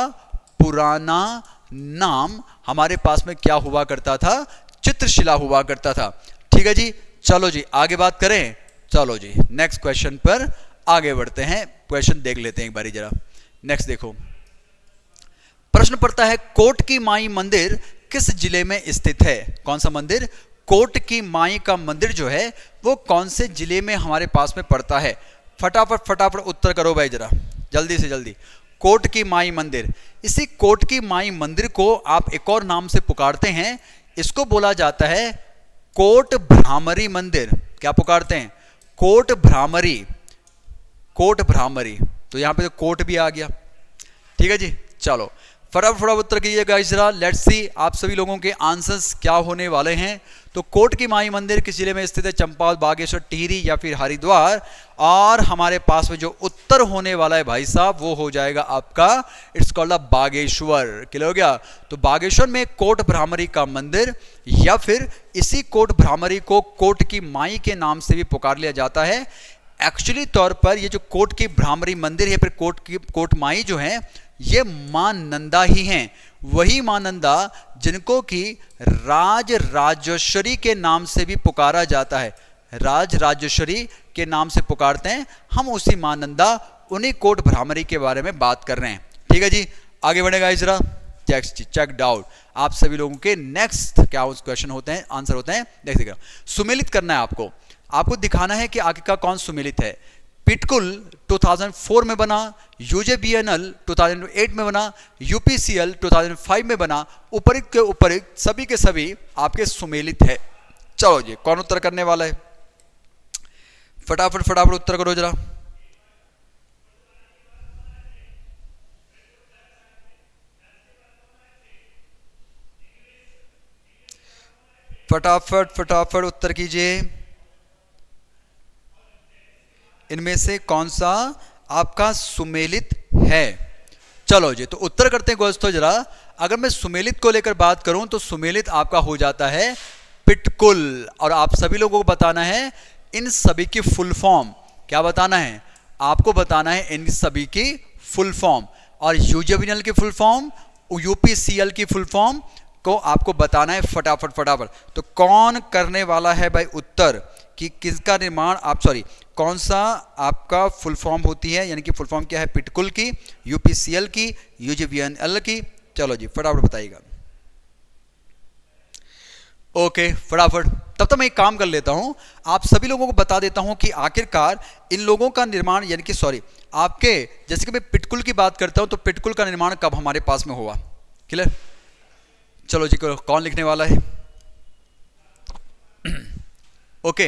पुराना नाम हमारे पास में क्या हुआ करता था? चित्रशिला हुआ करता था। ठीक है जी, चलो जी आगे बात करें। चलो जी नेक्स्ट क्वेश्चन पर आगे बढ़ते हैं। क्वेश्चन देख लेते हैं एक बारी जरा। नेक्स्ट देखो, प्रश्न पड़ता है कोट की माई मंदिर किस जिले में स्थित है? कौन सा मंदिर? कोट की माई का मंदिर जो है वो कौन से जिले में हमारे पास में पड़ता है? फटाफट उत्तर करो भाई जरा, जल्दी से जल्दी। कोट की माई मंदिर, इसी कोट की माई मंदिर को आप एक और नाम से पुकारते हैं, इसको बोला जाता है कोट भ्रामरी मंदिर। क्या पुकारते हैं? कोट भ्रामरी। कोट भ्रामरी, तो यहां पे तो कोट भी आ गया। ठीक है जी, चलो फटाफट उत्तर कीजिएगा जरा। लेट्स सी आप सभी लोगों के आंसर्स क्या होने वाले हैं। तो कोट की माई मंदिर किस जिले में स्थित है? चंपावत, बागेश्वर, टिहरी या फिर हरिद्वार। और हमारे पास में जो उत्तर होने वाला है भाई साहब वो हो जाएगा आपका, इट्स कॉल्ड बागेश्वर। क्लियर हो गया? तो बागेश्वर में कोट भ्रामरी का मंदिर, या फिर इसी कोट भ्रामरी को कोट की माई के नाम से भी पुकार लिया जाता है। एक्चुअली तौर पर ये जो कोट की भ्रामरी मंदिर है, फिर कोट माई जो है, ये मां नंदा ही हैं, वही मां नंदा जिनको कि राज राजेश्वरी के नाम से भी पुकारा जाता है, राज राजेश्वरी के नाम से पुकारते हैं। हम उसी मां नंदा, उन्हीं कोट भ्रामरी के बारे में बात कर रहे हैं। ठीक है जी, आगे बढ़ेगा जरा, चेक आउट। आप सभी लोगों के नेक्स्ट क्या क्वेश्चन होते हैं, आंसर होते हैं, देखिएगा। सुमेलित करना है आपको दिखाना है कि आगे का कौन सुमेलित है। पिटकुल 2004 में बना, यूजेबीएनएल 2008 में बना, यूपीसीएल 2005 में बना, उपरिक्त के उपरिक्त सभी के सभी आपके सुमेलित है। चलो जी, कौन उत्तर करने वाला है? फटाफट उत्तर करो जरा। फटाफट उत्तर कीजिए। इनमें से कौन सा आपका सुमेलित है? चलो जी, तो उत्तर करते हैं दोस्तों जरा। अगर मैं सुमेलित को लेकर बात करूं तो सुमेलित आपका हो जाता है पिटकुल। और आप सभी लोगों को बताना है इन सभी की फुल फॉर्म। क्या बताना है आपको? बताना है इन सभी की फुल फॉर्म, और यूजेबीएनएल की फुल फॉर्म, यूपीसीएल की फुल फॉर्म को आपको बताना है फटाफट। तो कौन करने वाला है भाई उत्तर कि किसका निर्माण कौन सा आपका फुल फॉर्म होती है, यानी कि फुल फॉर्म क्या है? पिटकुल की, यूपीसीएल की, यूजेबीएनएल की। चलो जी, फटाफट बताइएगा। ओके, फटाफट। तब तक मैं एक काम कर लेता हूं, आप सभी लोगों को बता देता हूं कि आखिरकार इन लोगों का निर्माण, यानी कि आपके जैसे कि मैं पिटकुल की बात करता हूं तो पिटकुल का निर्माण कब हमारे पास में हुआ? क्लियर? चलो जी, कौन लिखने वाला है? ओके,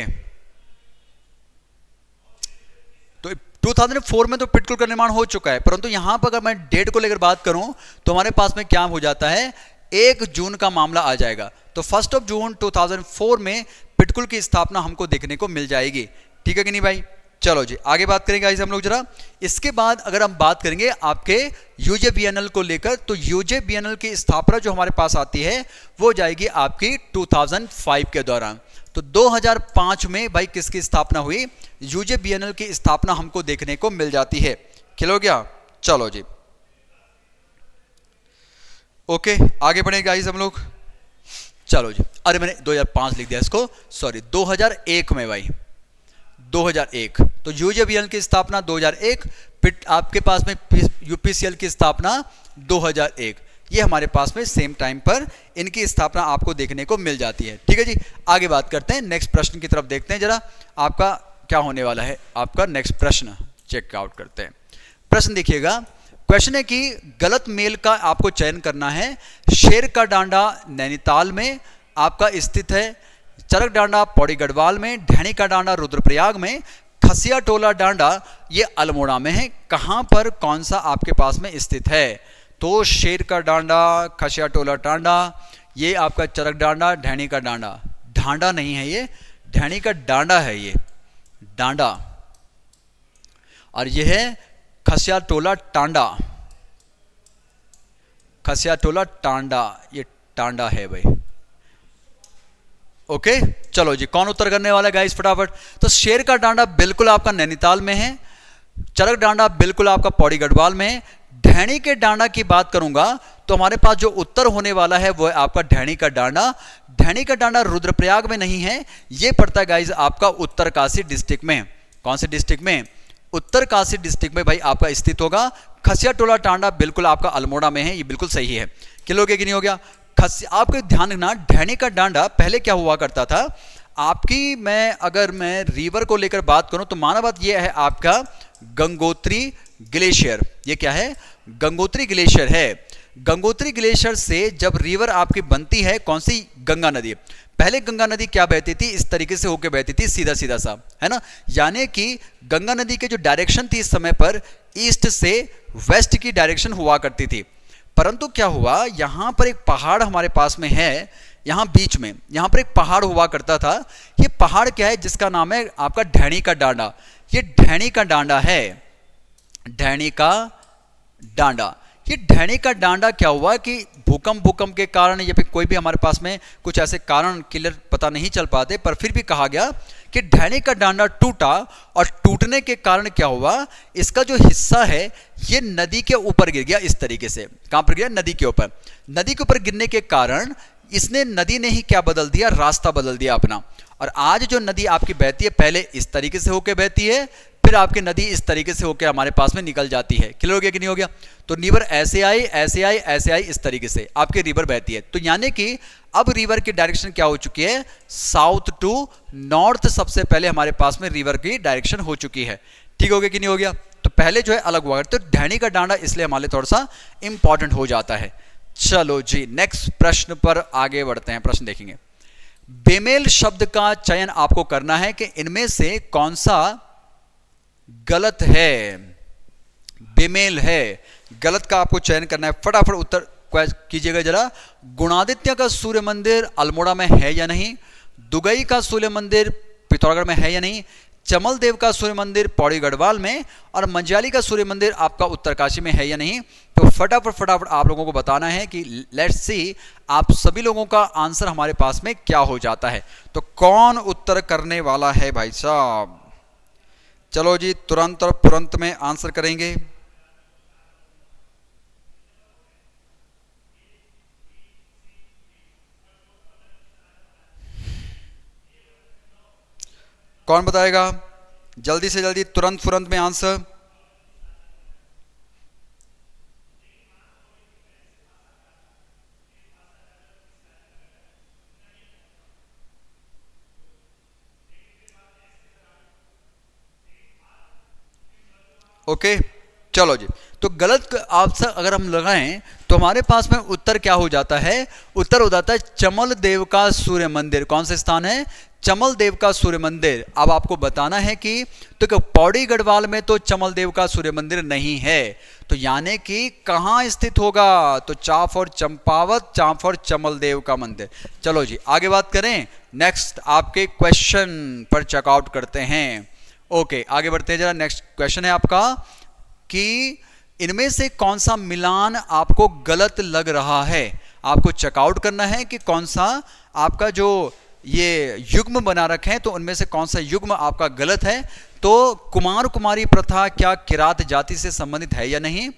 तो 2004 में तो पिटकुल का निर्माण हो चुका है, परंतु यहां पर अगर मैं डेट को लेकर बात करूं तो हमारे पास में क्या हो जाता है? 1 जून का मामला आ जाएगा। तो 1 जून 2004 में पिटकुल की स्थापना हमको देखने को मिल जाएगी। ठीक है कि नहीं भाई? चलो जी, आगे बात करेंगे आज हम लोग जरा। इसके बाद अगर हम बात करेंगे आपके यूजेबीएनएल को लेकर, तो यूजेबीएनएल की स्थापना जो हमारे पास आती है वो जाएगी आपकी 2005 के दौरान। तो 2005 में भाई किसकी स्थापना हुई? यूजेबीएनएल की स्थापना हमको देखने को मिल जाती है। क्लियर हो गया? चलो जी, ओके, आगे बढ़े गाइस हम लोग। चलो जी, अरे मैंने 2005 लिख दिया इसको, सॉरी, 2001 में भाई, 2001। तो यूजेबीएनएल की स्थापना 2001, आपके पास में यूपीसीएल की स्थापना 2001। ये हमारे पास में सेम टाइम पर इनकी स्थापना आपको देखने को मिल जाती है। ठीक है जी, आगे बात करते हैं, नेक्स्ट प्रश्न की तरफ देखते हैं जरा। आपका क्या होने वाला है? आपका नेक्स्ट प्रश्न चेक आउट करते हैं। प्रश्न देखिएगा, क्वेश्चन है कि गलत मेल का आपको चयन करना है। शेर का डांडा नैनीताल में आपका स्थित है, चरक डांडा पौड़ी गढ़वाल में, ढैणी का डांडा रुद्रप्रयाग में, खसिया टोला डांडा ये अल्मोड़ा में है। कहां पर कौन सा आपके पास में स्थित है? तो शेर का डांडा, खसिया टोला डांडा, ये आपका चरक डांडा, ढैणी का डांडा, ढांडा नहीं है ये, ढैणी का डांडा है ये, डांडा, और ये है खसिया टोला टांडा, खसिया टोला टांडा, ये टांडा है भाई। ओके, चलो जी, कौन उत्तर करने वाला है गाइस फटाफट? तो शेर का डांडा बिल्कुल आपका नैनीताल में है, चरक डांडा बिल्कुल आपका पौड़ी गढ़वाल में है। ढैणी के डांडा की बात करूंगा तो हमारे पास जो उत्तर होने वाला है वो है आपका ढैणी का डांडा। ढैणी का डांडा रुद्रप्रयाग में नहीं है, ये पड़ता है गाइस आपका उत्तरकाशी डिस्ट्रिक्ट में। कौन से डिस्ट्रिक्ट में? उत्तरकाशी डिस्ट्रिक्ट में भाई आपका स्थित होगा। खसिया टोला टांडा बिल्कुल आपका अल्मोड़ा में है, ये बिल्कुल सही है। क्लियर हो गया कि नहीं हो गया? आपको ध्यान रखना, ढैणी का डांडा पहले क्या हुआ करता था आपकी, अगर मैं रिवर को लेकर बात करूं तो माना बात ये है आपका गंगोत्री ग्लेशियर। ये क्या है? गंगोत्री ग्लेशियर है। गंगोत्री ग्लेशियर से जब रिवर आपकी बनती है, कौन सी? गंगा नदी। पहले गंगा नदी क्या बहती थी? इस तरीके से होकर बहती थी, सीधा सीधा सा, है ना, यानी कि गंगा नदी के जो डायरेक्शन थी इस समय पर ईस्ट से वेस्ट की डायरेक्शन हुआ करती थी। परंतु क्या हुआ, यहां पर एक पहाड़ हमारे पास में है, यहां बीच में यहां पर एक पहाड़ हुआ करता था। ये पहाड़ क्या है? जिसका नाम है आपका ढैणी का डांडा। ये ढैणी का डांडा है, ढैणी का डांडा। ये ढैणी का डांडा क्या हुआ कि भूकंप के कारण या फिर कोई भी हमारे पास में कुछ ऐसे कारण क्लियर पता नहीं चल पाते, पर फिर भी कहा गया कि ढैणी का डांडा टूटा और टूटने के कारण क्या हुआ, इसका जो हिस्सा है ये नदी के ऊपर गिर गया इस तरीके से। कहां पर गिरा, नदी के ऊपर। नदी के ऊपर गिरने के कारण इसने, नदी ने ही क्या बदल दिया, रास्ता बदल दिया अपना। और आज जो नदी आपकी बहती है, पहले इस तरीके से होकर बहती है, फिर आपकी नदी इस तरीके से होकर हमारे पास में निकल जाती है। क्लियर हो गया कि नहीं हो गया? तो रिवर ऐसे आई, ऐसे आई, ऐसे आई, इस तरीके से आपकी रिवर बहती है। तो यानी कि अब रिवर की डायरेक्शन क्या हो चुकी है, साउथ टू नॉर्थ सबसे पहले हमारे पास में रिवर की डायरेक्शन हो चुकी है। ठीक हो गया कि नहीं हो गया? तो पहले जो है अलग हुआ, तो ढैणी का डांडा इसलिए हमारे थोड़ा सा इंपॉर्टेंट हो जाता है। चलो जी, नेक्स्ट प्रश्न पर आगे बढ़ते हैं। प्रश्न देखेंगे, बेमेल शब्द का चयन आपको करना है कि इनमें से कौन सा गलत है। बेमेल है, गलत का आपको चयन करना है। फटाफट उत्तर कीजिएगा जरा। गुणादित्य का सूर्य मंदिर अल्मोड़ा में है या नहीं? दुगई का सूर्य मंदिर पिथौरागढ़ में है या नहीं? चमल देव का सूर्य मंदिर पौड़ी गढ़वाल में, और मंजियाली का सूर्य मंदिर आपका उत्तरकाशी में है या नहीं? तो फटाफट आप लोगों को बताना है कि लेट्स सी आप सभी लोगों का आंसर हमारे पास में क्या हो जाता है। तो कौन उत्तर करने वाला है भाई साहब? चलो जी, तुरंत और तुरंत में आंसर करेंगे। कौन बताएगा? जल्दी से जल्दी, तुरंत तुरंत में आंसर। ओके, चलो जी। तो गलत आंसर अगर हम लगाएं तो हमारे पास में उत्तर क्या हो जाता है? उत्तर हो जाता है चमल देव का सूर्य मंदिर। कौन सा स्थान है? चमल देव का सूर्य मंदिर। अब आपको बताना है कि तो पौड़ी गढ़वाल में तो चमल देव का सूर्य मंदिर नहीं है, तो यानी कि कहां स्थित होगा? तो चाफ और चंपावत, चाफ और चमल देव का मंदिर। चलो जी, आगे बात करें। नेक्स्ट आपके क्वेश्चन पर चेकआउट करते हैं। ओके, आगे बढ़ते हैं जरा। नेक्स्ट क्वेश्चन है आपका कि इनमें से कौन सा मिलान आपको गलत लग रहा है। आपको चेकआउट करना है कि कौन सा आपका जो ये युग्म बना रखे हैं तो उनमें से कौन सा युग्म आपका गलत है। तो कुमार कुमारी प्रथा क्या किरात जाति से संबंधित है या नहीं?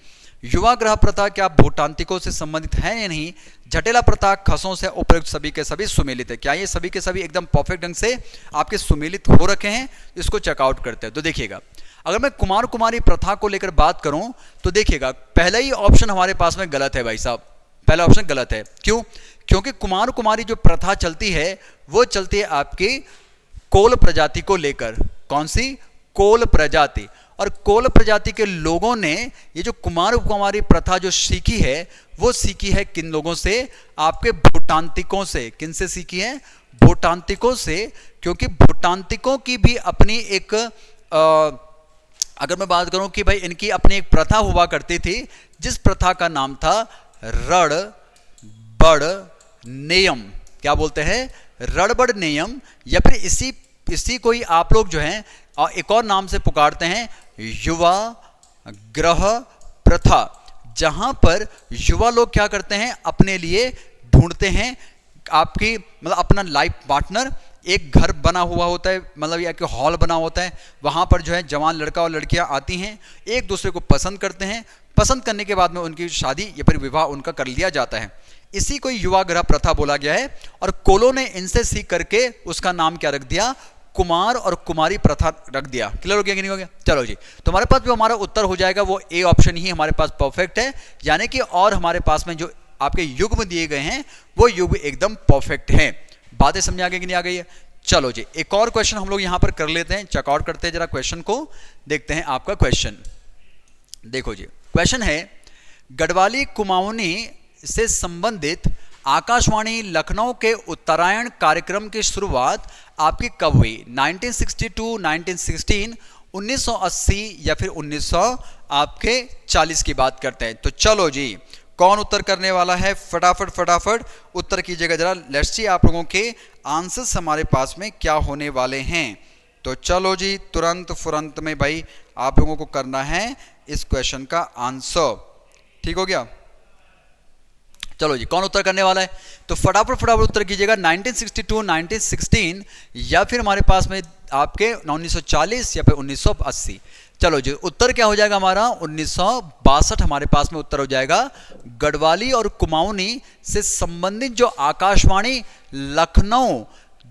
युवा ग्रह प्रथा क्या भूटांतिकों से संबंधित है या नहीं? जटेला प्रथा खसों से उपयुक्त सभी के सभी सुमेलित है। क्या ये सभी के सभी एकदम परफेक्ट ढंग से आपके सुमेलित हो रखे हैं? इसको चेकआउट करते हैं। तो देखिएगा, अगर मैं कुमार कुमारी प्रथा को लेकर बात करूं तो देखिएगा पहला ही ऑप्शन हमारे पास में गलत है भाई साहब। पहला ऑप्शन गलत है। क्यों? क्योंकि कुमार कुमारी जो प्रथा चलती है वो चलती है आपकी कोल प्रजाति को लेकर। कौन सी? कोल प्रजाति। और कोल प्रजाति के लोगों ने ये जो कुमार कुमारी प्रथा जो सीखी है वो सीखी है किन लोगों से? आपके भूटांतिकों से। किन से सीखी है? भूटांतिकों से। क्योंकि भूटांतिकों की भी अपनी एक अगर मैं बात करूं कि भाई इनकी अपनी एक प्रथा हुआ करती थी, जिस प्रथा का नाम था रण बड़ नेयम। क्या बोलते हैं? रणबड़ नेयम, या फिर इसी को ही आप लोग जो हैं एक और नाम से पुकारते हैं युवा ग्रह प्रथा, जहां पर युवा लोग क्या करते हैं? अपने लिए ढूंढते हैं आपकी मतलब अपना लाइफ पार्टनर। एक घर बना हुआ होता है, मतलब या कि हॉल बना होता है, वहां पर जो है जवान लड़का और लड़कियां आती हैं, एक दूसरे को पसंद करते हैं। पसंद करने के बाद में उनकी शादी या फिर विवाह उनका कर लिया जाता है। इसी को युवा ग्रह प्रथा बोला गया है। और कोलों ने इनसे सीख करके उसका नाम क्या रख दिया? कुमार और कुमारी प्रथा रख दिया। क्लियर हो गया कि नहीं हो गया? चलो जी, तो हमारे पास जो हमारा उत्तर हो जाएगा वो ए ऑप्शन ही हमारे पास परफेक्ट है। यानी कि और हमारे पास में जो आपके युग्म दिए गए हैं वो युग्म एकदम परफेक्ट हैं। बातें समझ आ गई कि नहीं आ गई है? चलो जी, एक और क्वेश्चन हम लोग यहां पर कर लेते हैं, चेकआउट करते हैं जरा क्वेश्चन को। देखते हैं आपका क्वेश्चन। देखो जी, क्वेश्चन है गढ़वाली कुमाऊनी से संबंधित आकाशवाणी लखनऊ के उत्तरायण कार्यक्रम की शुरुआत आपकी कब हुई? 1962, 1916, 1980 या फिर 1940 की बात करते हैं। तो चलो जी, कौन उत्तर करने वाला है? फटाफट उत्तर कीजिएगा जरा। लेट्स सी आप लोगों के आंसर्स हमारे पास में क्या होने वाले हैं। तो चलो जी, तुरंत फुरंत में भाई आप लोगों को करना है इस क्वेश्चन का आंसर। ठीक हो गया? चलो जी, कौन उत्तर करने वाला है? तो फटाफट उत्तर कीजिएगा। 1962, 1916 या फिर हमारे पास में आपके 1940 या फिर 1980। चलो जी, उत्तर क्या हो जाएगा हमारा? 1962 हमारे पास में उत्तर हो जाएगा। गढ़वाली और कुमाऊनी से संबंधित जो आकाशवाणी लखनऊ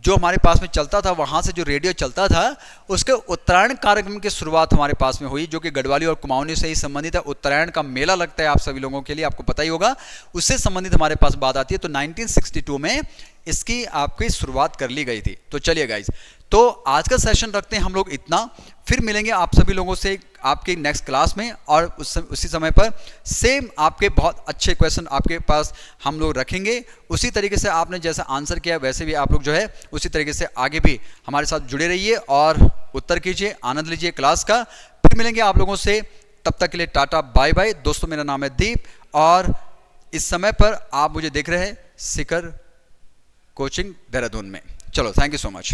जो हमारे पास में चलता था, वहाँ से जो रेडियो चलता था, उसके उत्तरायण कार्यक्रम की शुरुआत हमारे पास में हुई, जो कि गढ़वाली और कुमाऊनी से ही संबंधित है। उत्तरायण का मेला लगता है आप सभी लोगों के लिए, आपको पता ही होगा, उससे संबंधित हमारे पास बात आती है। तो 1962 में इसकी आपकी शुरुआत कर ली गई थी। तो चलिए गाइज, तो आज का सेशन रखते हैं हम लोग इतना, फिर मिलेंगे आप सभी लोगों से आपके नेक्स्ट क्लास में, और उसी समय पर सेम आपके बहुत अच्छे क्वेश्चन आपके पास हम लोग रखेंगे। उसी तरीके से आपने जैसा आंसर किया वैसे भी आप लोग जो है उसी तरीके से आगे भी हमारे साथ जुड़े रहिए और उत्तर कीजिए, आनंद लीजिए क्लास का। फिर मिलेंगे आप लोगों से, तब तक के लिए टाटा बाय बाय। दोस्तों, मेरा नाम है दीप और इस समय पर आप मुझे देख रहे हैं शिखर कोचिंग देहरादून में। चलो, थैंक यू सो मच।